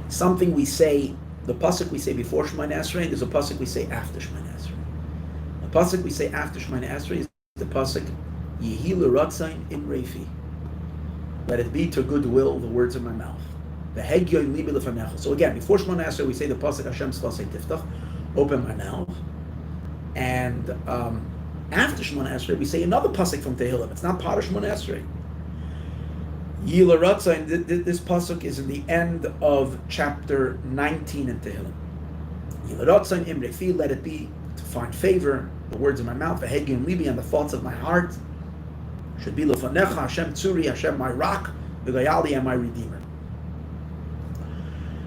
something we say, the pasuk we say before Shemoneh Esrei, and there's a pasuk we say after Shemoneh Esrei. The pasuk we say after Shemoneh Esrei is the pasuk Yehi l'ratzain imrei fi. Let it be to goodwill the words of my mouth. V'hegyoy libi lefanecha. So again, before Shemoneh Esrei, we say the pasuk Hashem tzvasei tiftach, open my mouth. And after Shemoneh Esrei, we say another pasuk from Tehillim. It's not part of Shemoneh Esrei. Yehi l'ratzain. This pasuk is in the end of chapter 19 in Tehillim. Yehi l'ratzain imrei fi. Let it be to find favor the words of my mouth. V'hegyoy libi, and the thoughts of my heart should be lefanecha, Hashem tzuri, Hashem my rock, v'gayali, and my redeemer.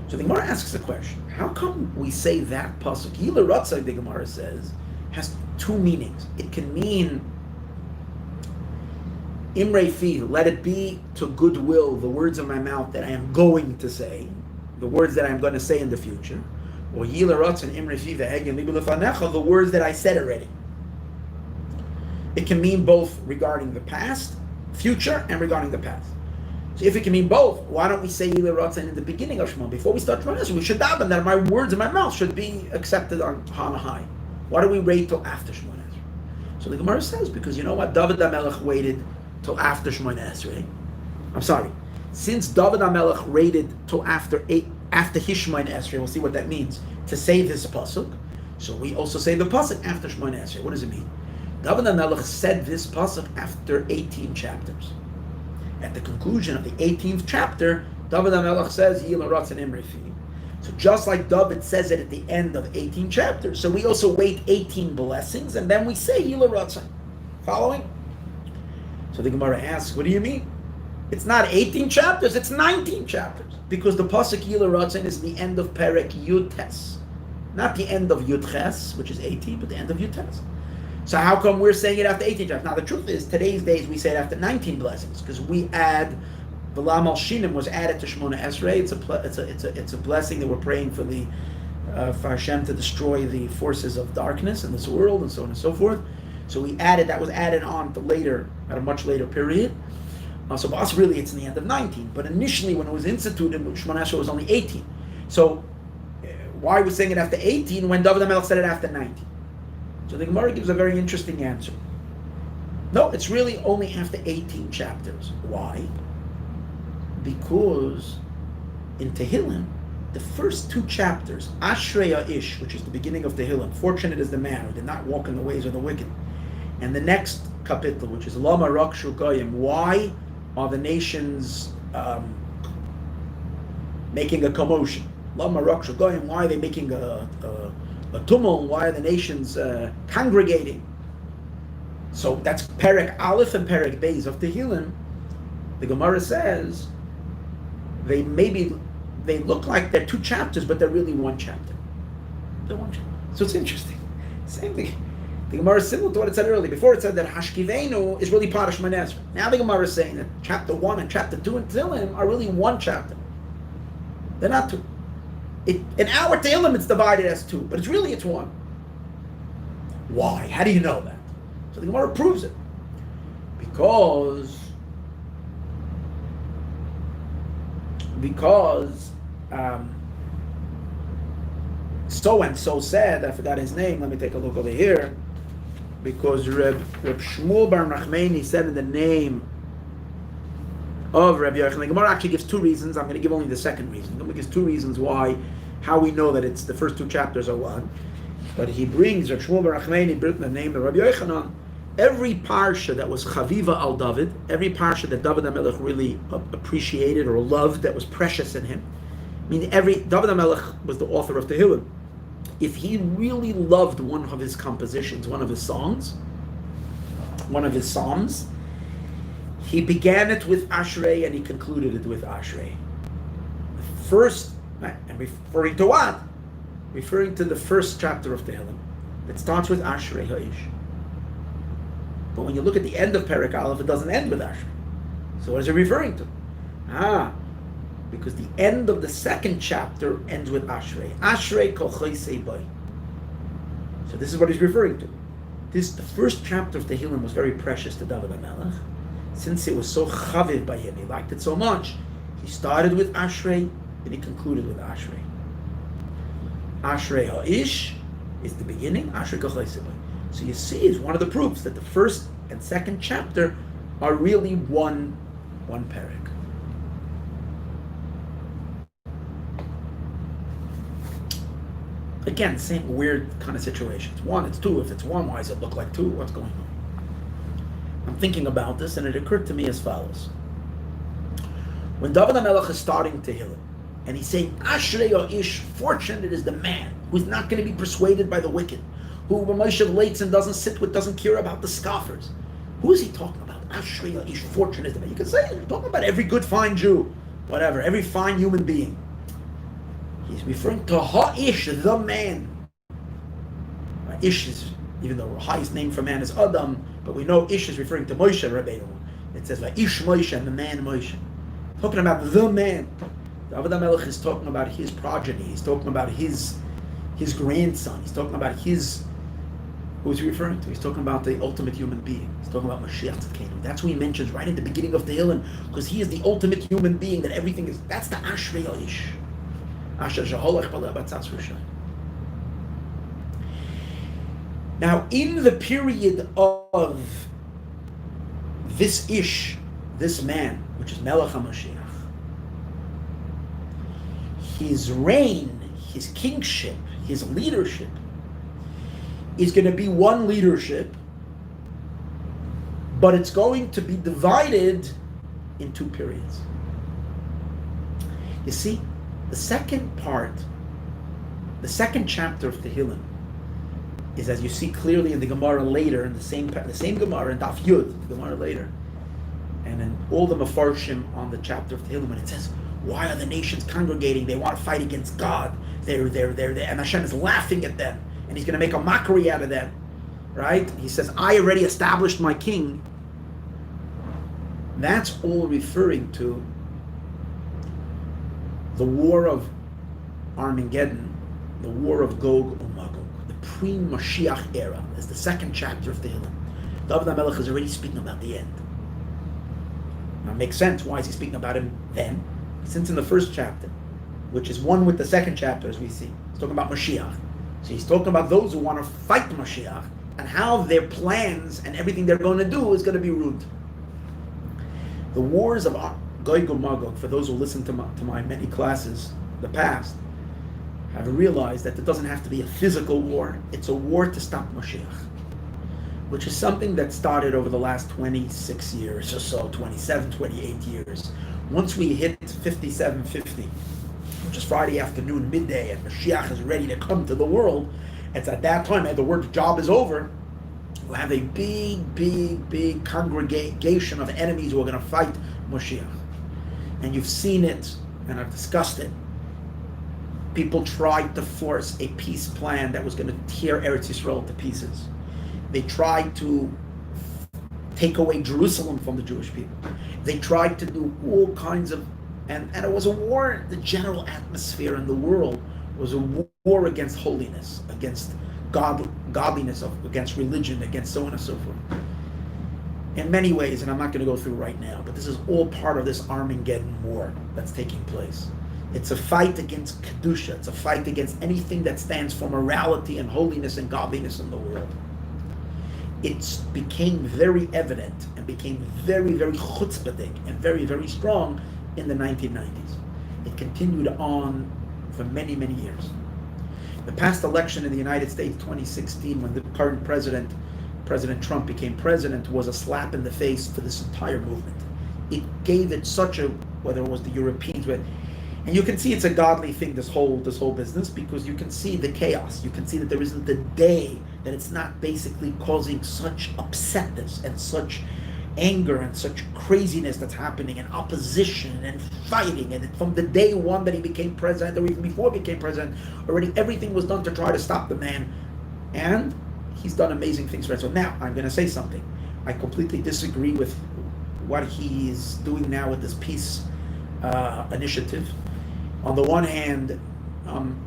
So the Gemara asks the question: how come we say that pasuk? Yehi l'ratzain, the Gemara says, has two meanings. It can mean imrei fi, let it be to goodwill the words of my mouth that I am going to say, the words that I am going to say in the future, or yehi l'ratzain imrei fi v'hegyoy libi lefanecha, the words that I said already. It can mean both regarding the past, future, and regarding the past. So if it can mean both, why don't we say yehi l'ratzain in the beginning of Shema? Before we start Shemoneh Esrei, we should daven that my words in my mouth should be accepted on high. Why do we wait till after Shemoneh Esrei? So the Gemara says, because you know what? David HaMelech waited till after Shemoneh Esrei. I'm sorry. Since David HaMelech waited till after his Shemoneh Esrei, we'll see what that means, to say this pasuk. So we also say the pasuk after Shemona Esrei. What does it mean? David HaMelech said this pasuk after 18 chapters. At the conclusion of the 18th chapter, David HaMelech says, Yil Ratzon Imrefi. So just like David says it at the end of 18 chapters, so we also wait 18 blessings, and then we say Yil Ratzon. Following? So the Gemara asks, what do you mean? It's not 18 chapters, it's 19 chapters. Because the pasuk Yil Ratzon is the end of Perek Yud Tes. Not the end of Yud Ches, which is 18, but the end of Yud Tes. So how come we're saying it after 18 chapters? Now the truth is, today's days we say it after 19 blessings, because we add, the Lam al Shinim was added to Shemona Esrei. It's a blessing that we're praying for for Hashem to destroy the forces of darkness in this world, and so on and so forth. So that was added on at a much later period. So for us, really, it's in the end of 19. But initially, when it was instituted, Shemona Esrei was only 18. So why are we saying it after 18 when David HaMelech said it after 19? So the Gemara gives a very interesting answer. No, it's really only after 18 chapters. Why? Because in Tehillim, the first 2 chapters, Ashrei Ish, which is the beginning of Tehillim, fortunate is the man who did not walk in the ways of the wicked, and the next kapitel, which is Lama Rakshu Goyim, why are the nations making a commotion? Lama Rakshu Goyim, why are they making a tumult? Why are the nations congregating? So that's Perek Aleph and Perek Beis of Tehillim. The Gemara says they look like they're 2 chapters, but they're really 1 chapter. They're 1 chapter. So it's interesting. Same thing. The Gemara is similar to what it said earlier. Before it said that Hashkiveinu is really part of Shemona Esrei. Now the Gemara is saying that chapter 1 and chapter 2 in Tehillim are really 1 chapter. They're not 2. In our Tehillim it's divided as 2, but it's 1. Why? How do you know that? So the Gemara proves it. Because so-and-so said, I forgot his name, let me take a look over here, because Reb Shmuel Bar Nachmani said in the name of Rabbi Yochanan. The Gemara actually gives 2 reasons. I'm going to give only the second reason. The Gemara gives 2 reasons how we know that it's the first 2 chapters are 1. But he brings Reb Shmuel Bar Nachmani, the name of Rabbi Yochanan. Every Parsha that was Chaviva al David, every Parsha that David HaMelech really appreciated or loved, that was precious in him. I mean, David HaMelech was the author of Tehillim. If he really loved one of his compositions, one of his songs, one of his psalms, he began it with Ashrei and he concluded it with Ashrei. The first, and referring to what? Referring to the first chapter of Tehillim. It starts with Ashrei Ha'ish. But when you look at the end of Perek Aleph, it doesn't end with Ashrei. So what is it referring to? Because the end of the second chapter ends with Ashrei. Ashrei kol choisei bai. So this is what he's referring to. The first chapter of Tehillim was very precious to David HaMelech. Since it was so chaviv by him, he liked it so much, he started with Ashrei, and he concluded with Ashrei. Ashrei Ha'ish is the beginning, Ashrei kol choisei bai. So you see, it's one of the proofs that the first and second chapter are really one parak. Again, same weird kind of situation. It's 1, it's 2. If it's 1, why does it look like 2? What's going on? I'm thinking about this, and it occurred to me as follows. When David HaMelech is starting Tehillim, and he's saying, Ashrei Ish, fortunate is the man who's not going to be persuaded by the wicked, who Moshe relates and doesn't sit with, doesn't care about the scoffers. Who is he talking about? Ashrei Ish, fortunate is the man. You could say, he's talking about every good, fine Jew, whatever, every fine human being. He's referring to Ha-Ish, the man. Ish is, even though the highest name for man is Adam, but we know Ish is referring to Moshe Rabbeinu. It says, Ish Moshe, and the man Moshe. Talking about the man. David HaMelech is talking about his progeny. He's talking about his grandson. He's talking about who's he referring to? He's talking about the ultimate human being. He's talking about Mashiach Tzidkenu. That's who he mentions right at the beginning of the Tehillim, because he is the ultimate human being, that everything is, that's the Ashrei Ish. Now, in the period of this Ish, this man, which is Melech HaMashiach, his reign, his kingship, his leadership is going to be one leadership, but it's going to be divided in two periods. You see, the second part, the second chapter of Tehillim is, as you see clearly in the Gemara later, in the same Gemara in Daf Yud, the Gemara later, and in all the Mefarshim on the chapter of Tehillim, when it says, why are the nations congregating? They want to fight against God. They're, and Hashem is laughing at them, and He's going to make a mockery out of them, right? He says, I already established my king. That's all referring to the war of Armageddon, the war of Gog and Magog, the pre-Mashiach era. Is the second chapter of Tehillim. David HaMelech is already speaking about the end. Now it makes sense. Why is he speaking about him then? Since in the first chapter, which is one with the second chapter, as we see, he's talking about Mashiach. So he's talking about those who want to fight Mashiach and how their plans and everything they're going to do is going to be ruined. The wars of Gog and Magog, for those who listen to my many classes in the past, have realized that it doesn't have to be a physical war. It's a war to stop Mashiach, which is something that started over the last 26 years or so, 27, 28 years. Once we hit 5750, which is Friday afternoon, midday, and Mashiach is ready to come to the world, it's at that time, and the word job is over, we'll have a big congregation of enemies who are going to fight Mashiach. And you've seen it, and I've discussed it. People tried to force a peace plan that was going to tear Eretz Yisrael to pieces. They tried to take away Jerusalem from the Jewish people. They tried to do all kinds of, and it was a war. The general atmosphere in the world was a war against holiness, against godliness, against religion, against so on and so forth. In many ways, and I'm not going to go through right now, but this is all part of this Armageddon war that's taking place. It's a fight against Kedusha. It's a fight against anything that stands for morality and holiness and godliness in the world. It became very evident and became very chutzpahdik and very strong in the 1990s. It continued on for many years. The past election in the United States, 2016, when the current President Trump became president, was a slap in the face for this entire movement. It gave it such a, whether it was the Europeans, and you can see it's a godly thing, this whole business, because you can see the chaos. You can see that there isn't a day that it's not basically causing such upsetness and such anger and such craziness that's happening, and opposition and fighting. And from the day one that he became president, or even before he became president, already everything was done to try to stop the man. And he's done amazing things for us. So now I'm going to say something. I completely disagree with what he's doing now with this peace initiative. On the one hand,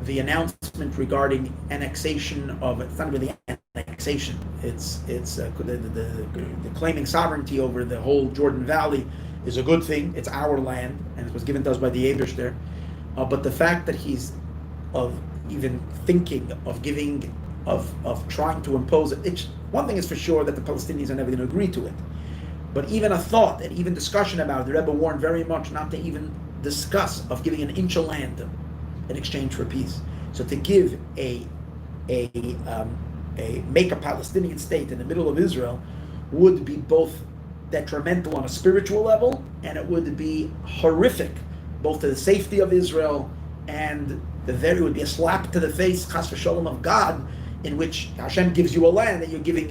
the announcement regarding annexation of, it's not really annexation, it's the claiming sovereignty over the whole Jordan Valley is a good thing. It's our land, and it was given to us by the Abish there. But the fact that he's even thinking of giving, of trying to impose it, one thing is for sure, that the Palestinians are never going to agree to it. But even a thought and even discussion about it, the Rebbe warned very much not to even discuss of giving an inch of land in exchange for peace. So to give make a Palestinian state in the middle of Israel would be both detrimental on a spiritual level, and it would be horrific both to the safety of Israel, and it would be a slap to the face, chas v'sholom, of God, in which Hashem gives you a land and you're giving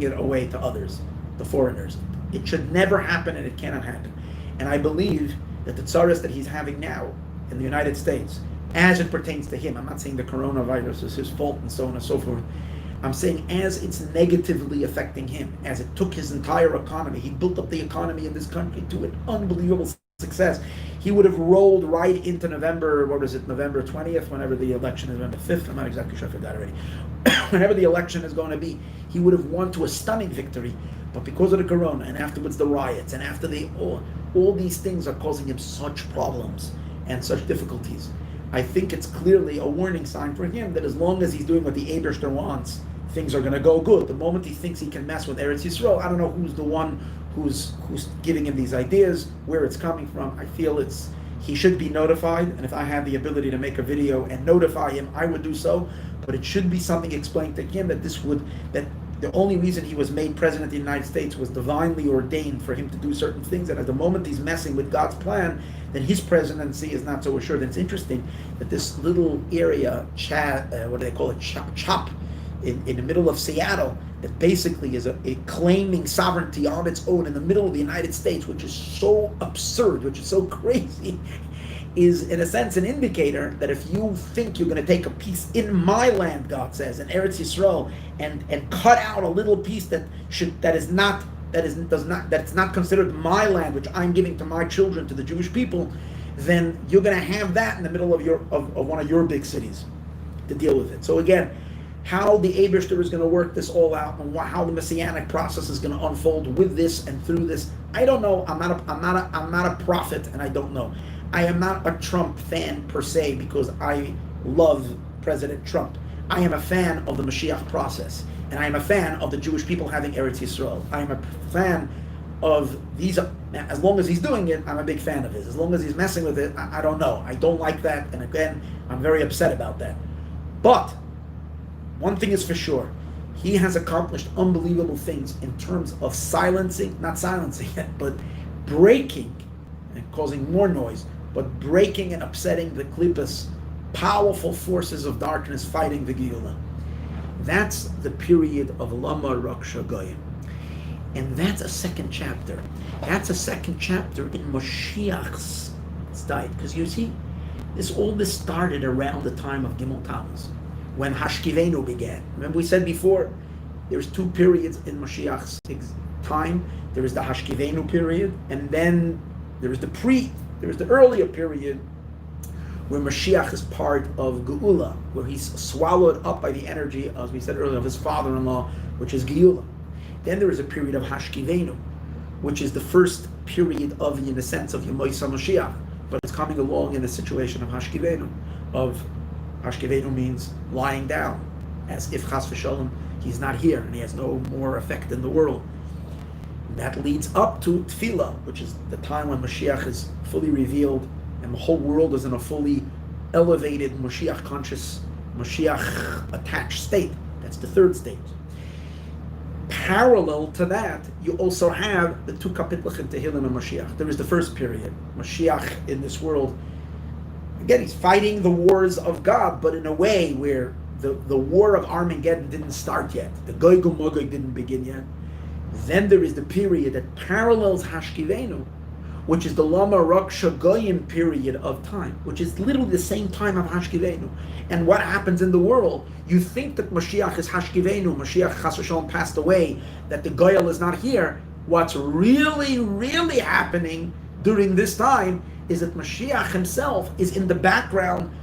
it away to others, the foreigners. It should never happen, and it cannot happen. And I believe that the tsaras that he's having now in the United States, as it pertains to him, I'm not saying the coronavirus is his fault and so on and so forth, I'm saying as it's negatively affecting him, as it took his entire economy, he built up the economy of this country to an unbelievable success. He would have rolled right into November 20th, whenever the election is, November 5th, I'm not exactly sure, I forgot already. Whenever the election is going to be, he would have won to a stunning victory. But because of the corona, and afterwards the riots, and after all these things are causing him such problems and such difficulties, I think it's clearly a warning sign for him that as long as he's doing what the Eibishter wants, things are going to go good. The moment he thinks he can mess with Eretz Yisrael, I don't know who's the one who's giving him these ideas, where it's coming from. I feel he should be notified, and if I had the ability to make a video and notify him, I would do so. but it should be something explained to him that the only reason he was made president of the United States was divinely ordained for him to do certain things, and at the moment he's messing with God's plan, then his presidency is not so assured. And it's interesting that this little area, what do they call it, chop in the middle of Seattle, that basically is a claiming sovereignty on its own in the middle of the United States, which is so absurd, which is so crazy, is in a sense an indicator that if you think you're going to take a piece in my land, God says, in Eretz Yisrael, and cut out a little piece that it's not considered my land, which I'm giving to my children, to the Jewish people, then you're going to have that in the middle of one of your big cities to deal with it. So again, how the Eibishter is going to work this all out, and how the Messianic process is going to unfold with this and through this, I don't know. I'm not a prophet, and I don't know. I am not a Trump fan per se because I love President Trump. I am a fan of the Mashiach process, and I am a fan of the Jewish people having Eretz Yisrael. I am a fan of these. As long as he's doing it, I'm a big fan of his. As long as he's messing with it, I don't know. I don't like that, and again, I'm very upset about that. But one thing is for sure, he has accomplished unbelievable things in terms of not silencing it, but breaking and causing more noise, but breaking and upsetting the klippas, powerful forces of darkness fighting the Geula. That's the period of Lama Raksha Goyim. And that's a second chapter. That's a second chapter in Moshiach's state. Because you see, all this started around the time of Gimel Tamuz, when Hashkiveinu began. Remember we said before, there's two periods in Moshiach's time. There is the Hashkiveinu period, and then there is the earlier period where Mashiach is part of Geula, where he's swallowed up by the energy, as we said earlier, of his father-in-law, which is Geula. Then there is a period of Hashkiveinu, which is the first period of, in the sense of Yemoisa Mashiach, but it's coming along in the situation of Hashkiveinu. Hashkiveinu means lying down, as if Chas v'Shalom he's not here and he has no more effect in the world. That leads up to Tefillah, which is the time when Mashiach is fully revealed and the whole world is in a fully elevated Mashiach conscious, Mashiach attached state. That's the third stage. Parallel to that, you also have the two kapitlich in Tehillim and Mashiach. There is the first period, Mashiach in this world. Again, he's fighting the wars of God, but in a way where the war of Armageddon didn't start yet. The Gog Magog didn't begin yet. Then there is the period that parallels Hashkiveinu, which is the Lama Raksha Goyim period of time, which is literally the same time of Hashkiveinu. And what happens in the world? You think that Mashiach is Hashkiveinu, Mashiach Chas v'Shalom passed away, that the Goyal is not here. What's really, really happening during this time is that Mashiach himself is in the background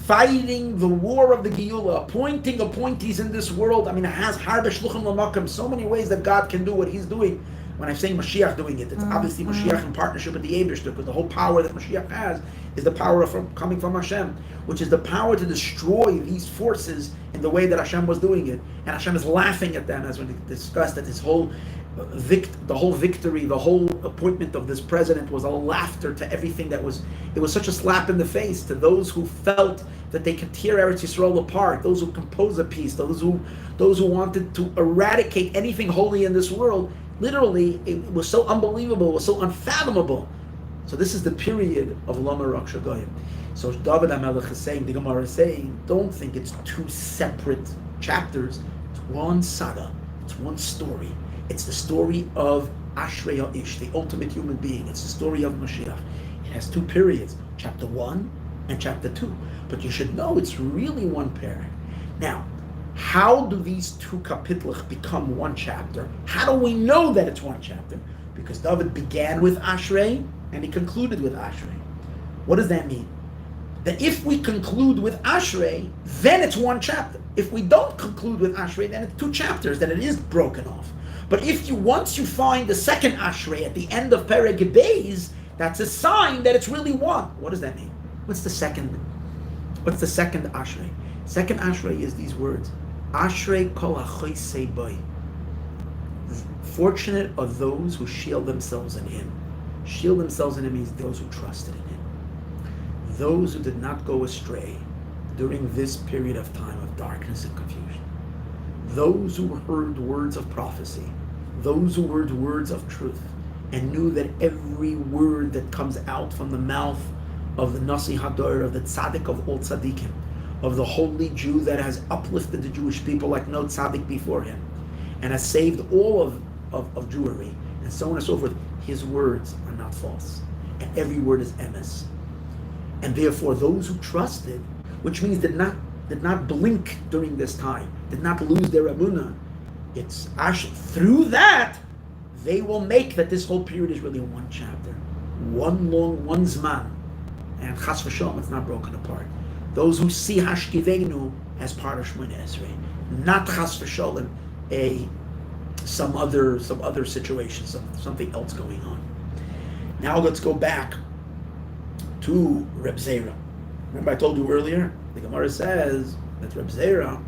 fighting the war of the Geula, appointing appointees in this world. I mean, it has Harbe Shluchim L'Makom, so many ways that God can do what he's doing. When I'm saying Mashiach doing it, it's obviously Mashiach in partnership with the Eibishter, because the whole power that Mashiach has is the power coming from Hashem, which is the power to destroy these forces in the way that Hashem was doing it. And Hashem is laughing at them, as we discussed, that this whole the whole victory, the whole appointment of this president was a laughter to everything it was such a slap in the face to those who felt that they could tear Eretz Yisrael apart, those who composed a peace, those who wanted to eradicate anything holy in this world. Literally, it was so unbelievable, it was so unfathomable. So this is the period of Lama Raksha Goyim. So David HaMelech is saying, the Gemara is saying, don't think it's two separate chapters. It's one saga. It's one story. It's the story of Ashrei HaIsh, the ultimate human being. It's the story of Mashiach. It has two periods, chapter 1 and chapter 2. But you should know it's really one pair. Now, how do these two kapitlich become one chapter? How do we know that it's one chapter? Because David began with Ashrei and he concluded with Ashrei. What does that mean? That if we conclude with Ashrei, then it's one chapter. If we don't conclude with Ashrei, then it's two chapters, then it is broken off. But once you find the second Ashrei at the end of Perek Beis, that's a sign that it's really one. What does that mean? What's the second Ashrei? Second Ashrei is these words. Ashrei kol ha'choisei boi. Fortunate are those who shield themselves in him. Shield themselves in him means those who trusted in him. Those who did not go astray. during this period of time of darkness and confusion. Those who heard words of prophecy, those who heard words of truth, and knew that every word that comes out from the mouth of the Nasi Hador, of the Tzaddik of all Tzaddikim, of the holy Jew that has uplifted the Jewish people like no Tzaddik before him, and has saved all of Jewry, and so on and so forth, his words are not false. And every word is emes. And therefore those who trusted, which means did not blink during this time, did not lose their emunah, it's actually through that they will make that this whole period is really one chapter, one zman, and chas v'shalom, it's not broken apart. Those who see Hashkiveinu as part of Shemona Esrei, not chas v'shalom some other situation, something else going on. Now let's go back to Reb Zera. Remember I told you earlier, the Gemara says that Reb Zera,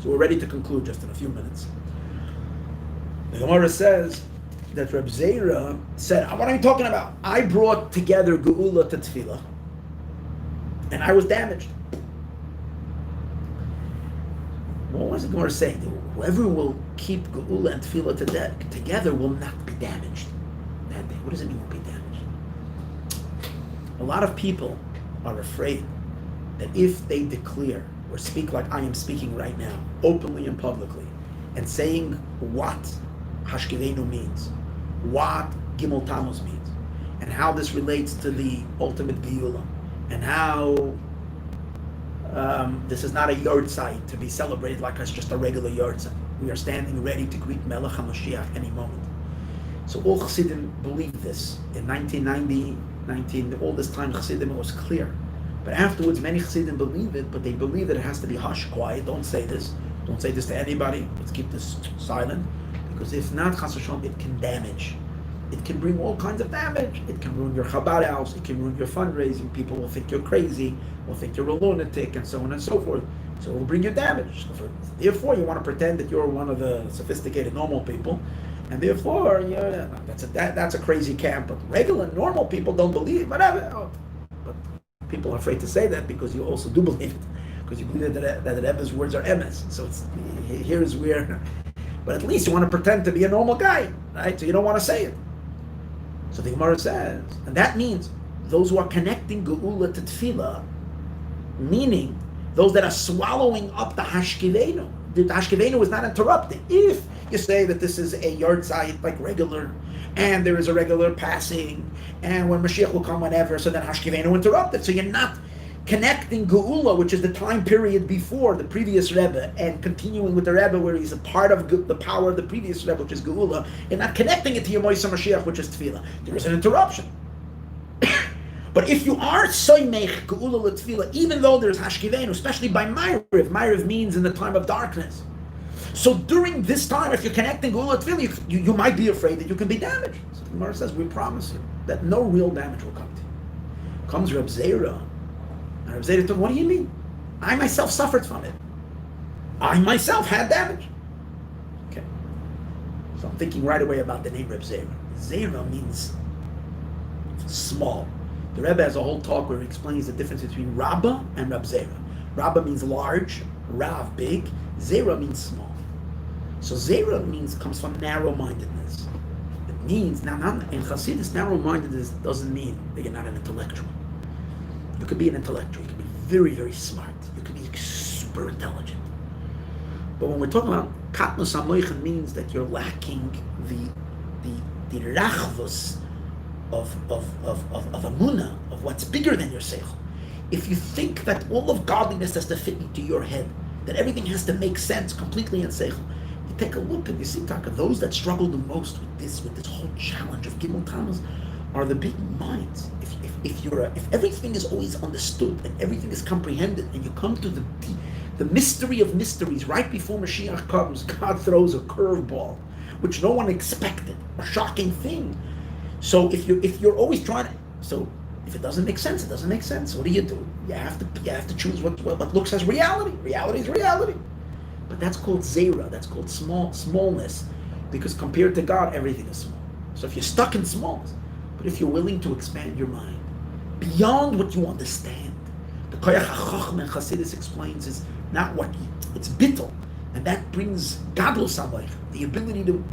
so we're ready to conclude just in a few minutes. The Gemara says that Reb Zera said, what are you talking about? I brought together Geula to Tefillah, and I was damaged. Well, what is the Gemara saying? Whoever will keep Geula and Tefillah together will not be damaged that day. What does it mean will be damaged? A lot of people are afraid that if they declare or speak like I am speaking right now, openly and publicly, and saying what Hashkiveinu means, what Gimel Tammuz means, and how this relates to the ultimate Geula, and how this is not a yahrzeit to be celebrated like it's just a regular yahrzeit. We are standing ready to greet Melech HaMashiach any moment. So all Chassidim believed this. In 1990, all this time Chassidim, it was clear. But afterwards, many Chassidim believe it, but they believe that it has to be hush, quiet, don't say this. Don't say this to anybody. Let's keep this silent. Because if not, Chas v'shalom, it can damage. It can bring all kinds of damage. It can ruin your Chabad house. It can ruin your fundraising. People will think you're crazy, will think you're a lunatic, and so on and so forth. So it will bring you damage. Therefore, you want to pretend that you're one of the sophisticated, normal people, and therefore, that's a crazy camp. But regular, normal people don't believe, whatever. But people are afraid to say that because you also do believe it, because you believe that the Rebbe's words are emes. So here's where. But at least you want to pretend to be a normal guy, right? So you don't want to say it. So the Gemara says, and that means those who are connecting Geula to Tefillah, meaning those that are swallowing up the Hashkiveinu. The Hashkiveinu is not interrupting. If you say that this is a yahrzeit like regular, and there is a regular passing, and when Mashiach will come whenever, so then Hashkiveinu interrupted. So you're not connecting Geula, which is the time period before the previous Rebbe, and continuing with the Rebbe where he's a part of the power of the previous Rebbe, which is Geula, and not connecting it to your Moisa Mashiach, which is Tefillah. There is an interruption. But if you are soymech Geula l'Tefillah, even though there's Hashkiveinu, especially by Ma'ariv means in the time of darkness. So during this time, if you're connecting Geula l'Tefillah, you might be afraid that you can be damaged. So the Gemara says, we promise you that no real damage will come to you. Comes Reb Zera. And Reb Zera told him, what do you mean? I myself suffered from it. I myself had damage. Okay. So I'm thinking right away about the name Reb Zera. Zera means small. The Rebbe has a whole talk where he explains the difference between Rabba and Reb Zera. Rabba means large, Rav big, Zera means small. So Zera comes from narrow-mindedness. It means, now in Chassidus, narrow-mindedness doesn't mean that you're not an intellectual. You could be an intellectual, you could be very, very smart, you could be super intelligent. But when we're talking about Katnus HaMoichin, means that you're lacking the rachvus of Amunah, of what's bigger than your seichel. If you think that all of godliness has to fit into your head, that everything has to make sense completely in seichel, you take a look and you see, Taka, those that struggle the most with this whole challenge of Gimel Tammuz are the big minds. If everything is always understood and everything is comprehended, and you come to the mystery of mysteries right before Mashiach comes, God throws a curveball, which no one expected, a shocking thing. So if you're always trying to, so if it doesn't make sense, it doesn't make sense. What do? You have to choose what looks as reality. Reality is reality. But that's called zera. That's called smallness, because compared to God, everything is small. So if you're stuck in smallness, but if you're willing to expand your mind beyond what you understand, The koyach hachochm and Chassidus explains is not what it's bittul, and that brings gadlus hamoich, the ability to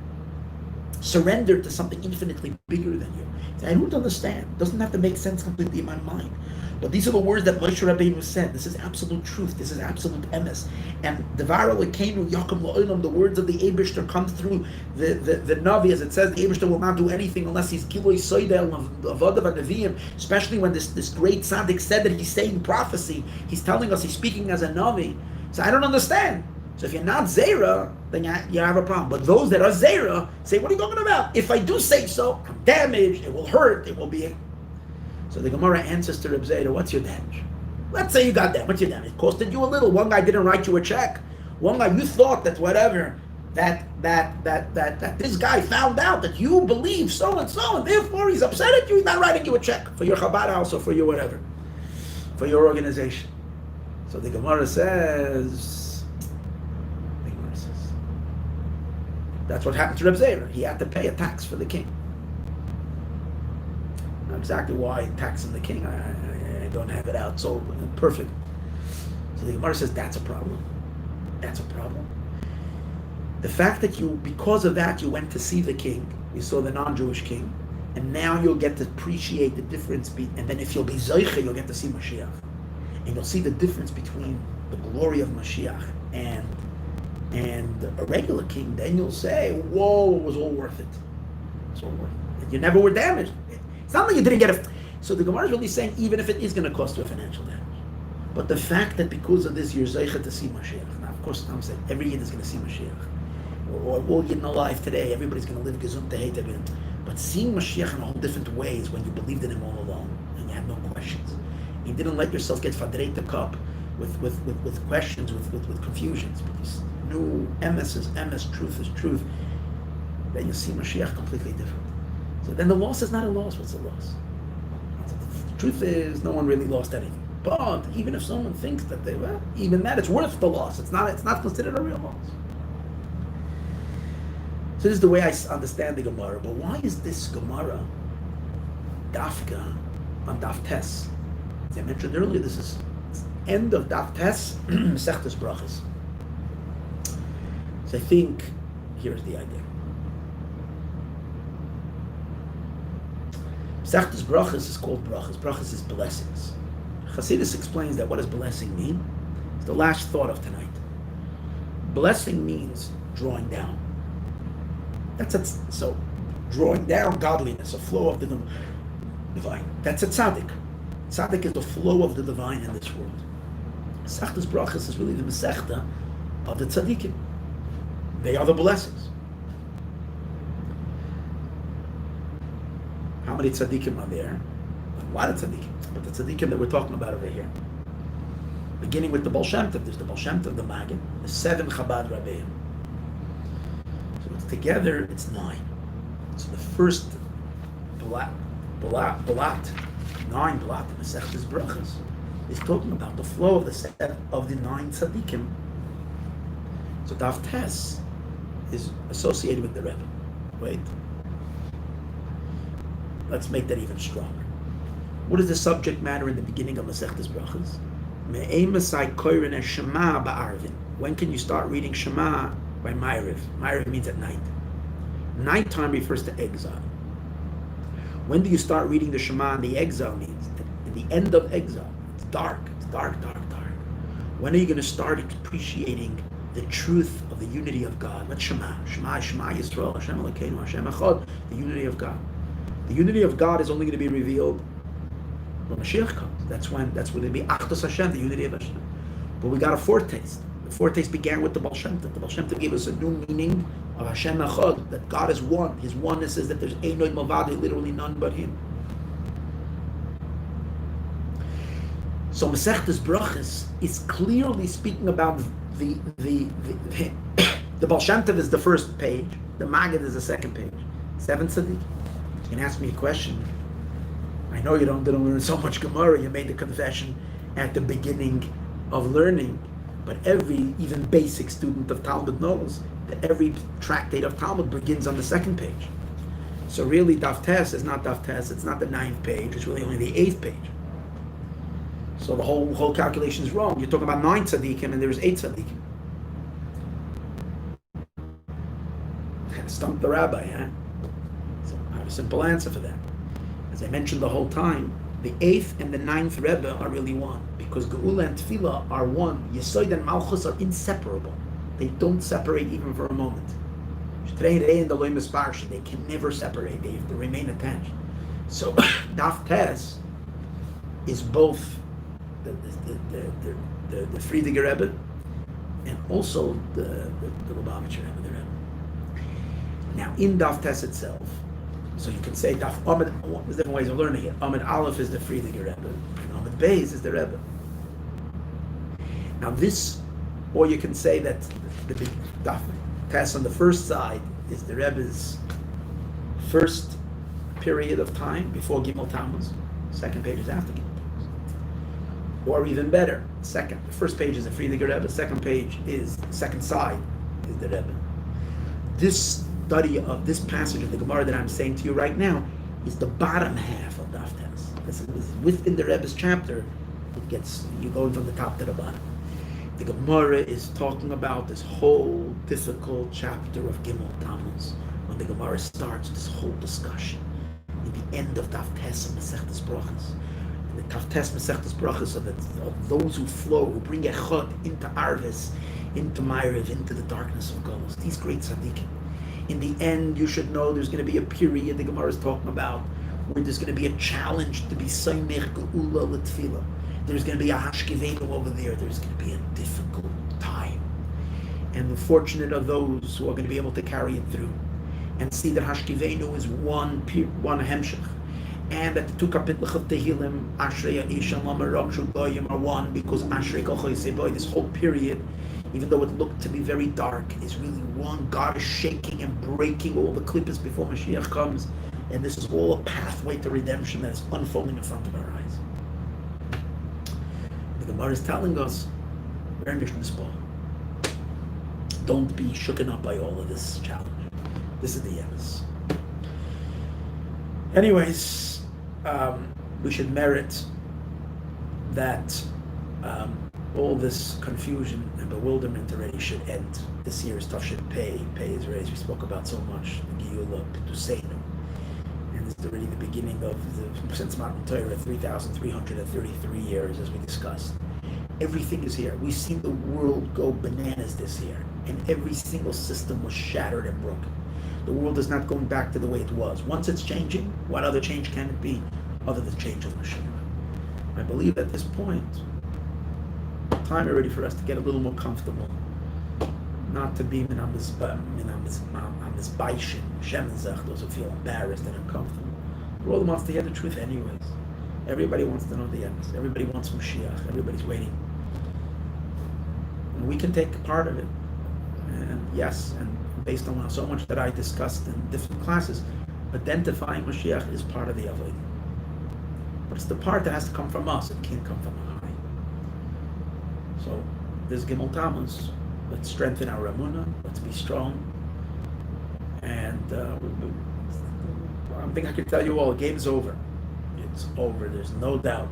surrender to something infinitely bigger than you. I don't understand. It doesn't have to make sense completely in my mind. But these are the words that Moshe Rabbeinu said. This is absolute truth. This is absolute emes. And Devar Elokeinu Yaakov La'olam, the words of the Eibishter come through the Navi, as it says, the Eibishter will not do anything unless he's Giloi Soidel of Avodav Neviim, especially when this great tzaddik said that he's saying prophecy. He's telling us he's speaking as a Navi. So I don't understand. So if you're not Zera, then you have a problem. But those that are Zera say, what are you talking about? If I do say so, I'm damaged, it will hurt, it will be... So the Gemara answers to Reb Zera, what's your damage? Let's say you got damage. What's your damage? It costed you a little. One guy didn't write you a check. One guy, you thought that whatever, that this guy found out that you believe so and so, and therefore he's upset at you, he's not writing you a check for your Chabad house or for your whatever, for your organization. So the Gemara says, that's what happened to Reb Zera. He had to pay a tax for the king. Not exactly why taxing the king, I don't have it out so perfect. So the Gemara says that's a problem. That's a problem. The fact that you, because of that, you went to see the king, you saw the non-Jewish king, and now you'll get to appreciate the difference, and then if you'll be Zoiche, you'll get to see Mashiach. And you'll see the difference between the glory of Mashiach and a regular king. Then you'll say, whoa, it was all worth it. It's all worth it. You never were damaged. It's not like you didn't get it. So the Gemara is really saying, even if it is going to cost you a financial damage. But the fact that because of this, you're Zeicha to see Mashiach. Now, of course, I'm saying every Yid is going to see Mashiach. Or all Yidden alive today, everybody's going to live Gesund to hate him. But seeing Mashiach in a whole different ways when you believed in him all along and you had no questions. You didn't let yourself get fadreit the cup with questions, with confusions. Because new emes is emes, truth is truth. Then you see Mashiach completely different. So then the loss is not a loss. What's the loss? The truth is, no one really lost anything. But even if someone thinks that they, well, even that, it's worth the loss. It's not considered a real loss. So this is the way I understand the Gemara. But why is this Gemara Dafka on Daf Tes? As I mentioned earlier, this is end of Daf Tes, Mesechtes Brachos. So I think here's the idea. Mesechtes Brachos is called Brachos. Brachos is blessings. Chassidus explains that what does blessing mean? It's the last thought of tonight. Blessing means drawing down. That's it. So drawing down godliness, a flow of the divine. That's a tzaddik. Tzaddik is the flow of the divine in this world. Mesechtes Brachos is really the Mesechta of the tzaddikim. They are the blessings. How many tzaddikim are there? A lot of tzaddikim. But the tzaddikim that we're talking about over here. Beginning with the Baal Shem Tov, there's the Baal Shem Tov, the Maayon, the 7 Chabad Rabbeim. So it's together, it's 9. So the first Balat, 9 Balat, the Mesechtes Brachos, is talking about the flow of the 9 tzaddikim. So Daf Tes is associated with the Rebbe. Wait. Let's make that even stronger. What is the subject matter in the beginning of Mesechtes Brachos? When can you start reading Shema? By Ma'ariv. Ma'ariv means at night. Nighttime refers to exile. When do you start reading the Shema? And the exile means at the end of exile. It's dark. It's dark. When are you going to start appreciating the truth of the unity of God? What's Shema? Shema Yisroel, Hashem Elokeinu, Hashem Echad. The unity of God. The unity of God is only going to be revealed when Mashiach comes. That's when it'll be Achdus Hashem, the unity of Hashem. But we got a foretaste. The foretaste began with the Baal Shem Tov. The Baal Shem Tov gave us a new meaning of Hashem Echad, that God is one. His oneness is that there's Einoi Mavadi, literally none but Him. So Mesechtes Brachos is clearly speaking about the Baal Shem Tov is the first page. The Maggid is the second page. 7 tzaddik. You can ask me a question. I know you didn't learn so much Gemara. You made the confession at the beginning of learning, but every even basic student of Talmud knows that every tractate of Talmud begins on the second page. So really, Daf Tes is not Daf Tes. It's not the 9th page. It's really only the 8th page. So the whole calculation is wrong. You're talking about 9 tzaddikim and there's 8 tzaddikim. Stump the rabbi, huh? So I have a simple answer for that. As I mentioned the whole time, the 8th and the 9th Rebbe are really one, because Geula and Tefillah are one. Yesod and Malchus are inseparable. They don't separate even for a moment. They can never separate. They have to remain attached. So Daf Tes is both the Friediger Rebbe and also the Lubavitcher Rebbe, the Rebbe. Now in Daf Tes itself, so you can say Daf Amid. There's different ways of learning it. Amid Aleph is the Friediger Rebbe, and Amid Beis is the Rebbe. Now this, or you can say that the big Daf Tes on the first side is the Rebbe's first period of time before Gimel Tammuz. Second page is after Gimel Tammuz. Or even better, the first page is the Friediger Rebbe. Second page is second side is the Rebbe. This study of this passage of the Gemara that I'm saying to you right now is the bottom half of Daf Tes. This is within the Rebbe's chapter. You go from the top to the bottom. The Gemara is talking about this whole difficult chapter of Gimel Tammuz. When the Gemara starts this whole discussion, in the end of Daf Tes and Masechtas Brachas, the Daf Tes Masechtas Brachas of those who flow, who bring echad into Arvis, into Ma'ariv, into the darkness of Golos. These great tzaddikim. In the end, you should know there's going to be a period the Gemara is talking about where there's going to be a challenge to be Saimech Geula L'Tfilah. There's going to be a Hashkiveinu over there. There's going to be a difficult time. And the fortunate are those who are going to be able to carry it through and see that Hashkiveinu is one Hemshech. And that the two kapitles of Tehillim, Ashrei Ha'isha L'Amaram Shel Goyim, are one, because Ashrei Kol Chosei Boy, this whole period, even though it looked to be very dark, is really one. God is shaking and breaking all the klippas before Mashiach comes. And this is all a pathway to redemption that is unfolding in front of our eyes. The Gemara is telling us, very Mishnah. Don't be shooken up by all of this challenge. This is the emes. Anyways, we should merit that all this confusion and bewilderment already should end. This year's stuff should pay. Pay is already, as we spoke about so much, the Giyula P'tuseinu. And this is already the beginning of since Matan Torah, 3,333 years, as we discussed. Everything is here. We've seen the world go bananas this year, and every single system was shattered and broken. The world is not going back to the way it was. Once it's changing, what other change can it be other than change of Mashiach? I believe at this point, time already for us to get a little more comfortable, not to be min baishin, shemenzach, those who feel embarrassed and uncomfortable. The world wants to hear the truth anyways. Everybody wants to know the end. Everybody wants Mashiach. Everybody's waiting. And we can take part of it. And yes, and based on so much that I discussed in different classes, identifying Mashiach is part of the avodah. But it's the part that has to come from us. It can't come from on high. So this Gimel Tammuz, let's strengthen our emunah. Let's be strong. And I think I can tell you all, the game's over. It's over. There's no doubt.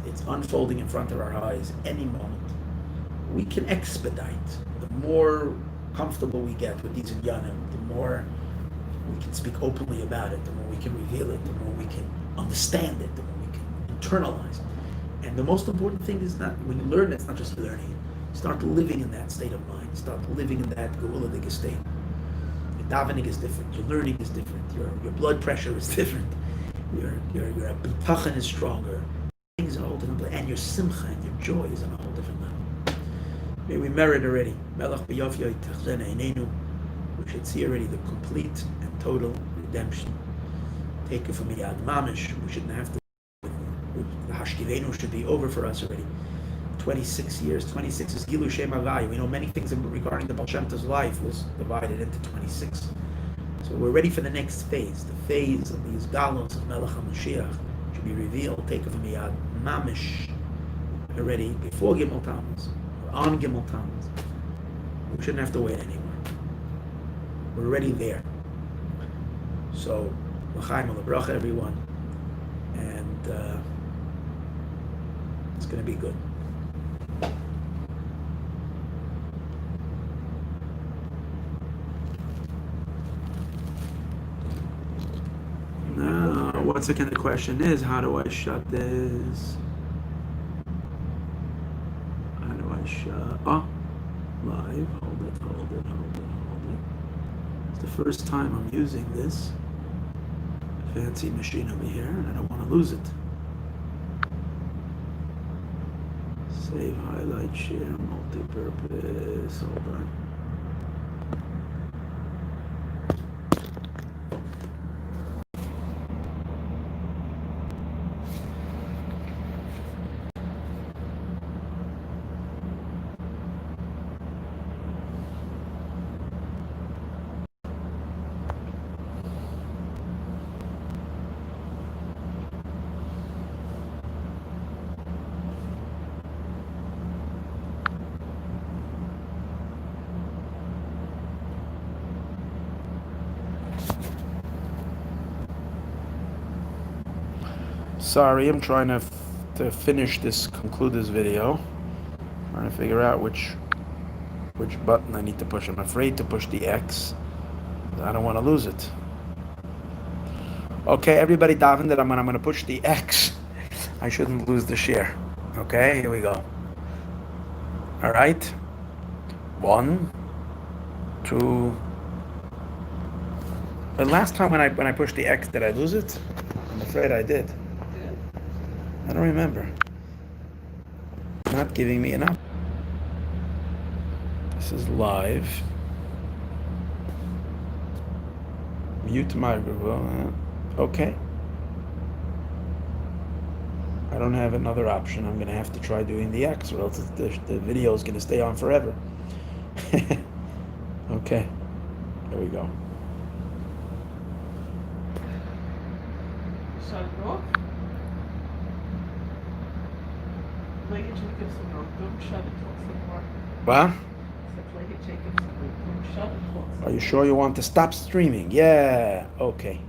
It's unfolding in front of our eyes any moment. We can expedite. The more comfortable we get with these inyanim, the more we can speak openly about it, the more we can reveal it, the more we can understand it, the more we can internalize it. And the most important thing is not, when you learn it, it's not just learning. Start living in that state of mind. Start living in that geuladik state. Your davening is different. Your learning is different. Your blood pressure is different. Your bitachon is stronger. Things are a whole different place. And your simcha and your joy is on a whole different level. May we merit already. Melech b'yafya yitachzena einenu. We should see already the complete and total redemption. Take it from Yad Mamish. We shouldn't have to. The Hashkiveinu should be over for us already. 26 years. 26 is Gilu Shem Havai. We know many things regarding the Baal Shem Tov's life was divided into 26. So we're ready for the next phase. The phase of these galos of Melech HaMashiach should be revealed. Take it from Yad Mamish already before Gimel Tammuz. On Gimel Tammuz. We shouldn't have to wait anymore. We're already there. So, l'chaim ulabracha, everyone. And It's going to be good. Now, once again, the question is, how do I shut this? How do I shut? Oh, live. Hold it. It's the first time I'm using this fancy machine over here, and I don't want to lose it. Save, highlight, share, multi-purpose. Hold on. Sorry, I'm trying to conclude this video. Trying to figure out which button I need to push. I'm afraid to push the X. I don't want to lose it. Okay, everybody daven that I'm going to push the X. I shouldn't lose the share. Okay, here we go. All right. 1, 2. The last time when I pushed the X, did I lose it? I'm afraid I did. I don't remember. Not giving me enough. This is live. Mute microphone. Okay. I don't have another option. I'm going to have to try doing the X, or else the video is going to stay on forever. Okay. There we go. Shut it off. What? Are you sure you want to stop streaming? Yeah. Okay.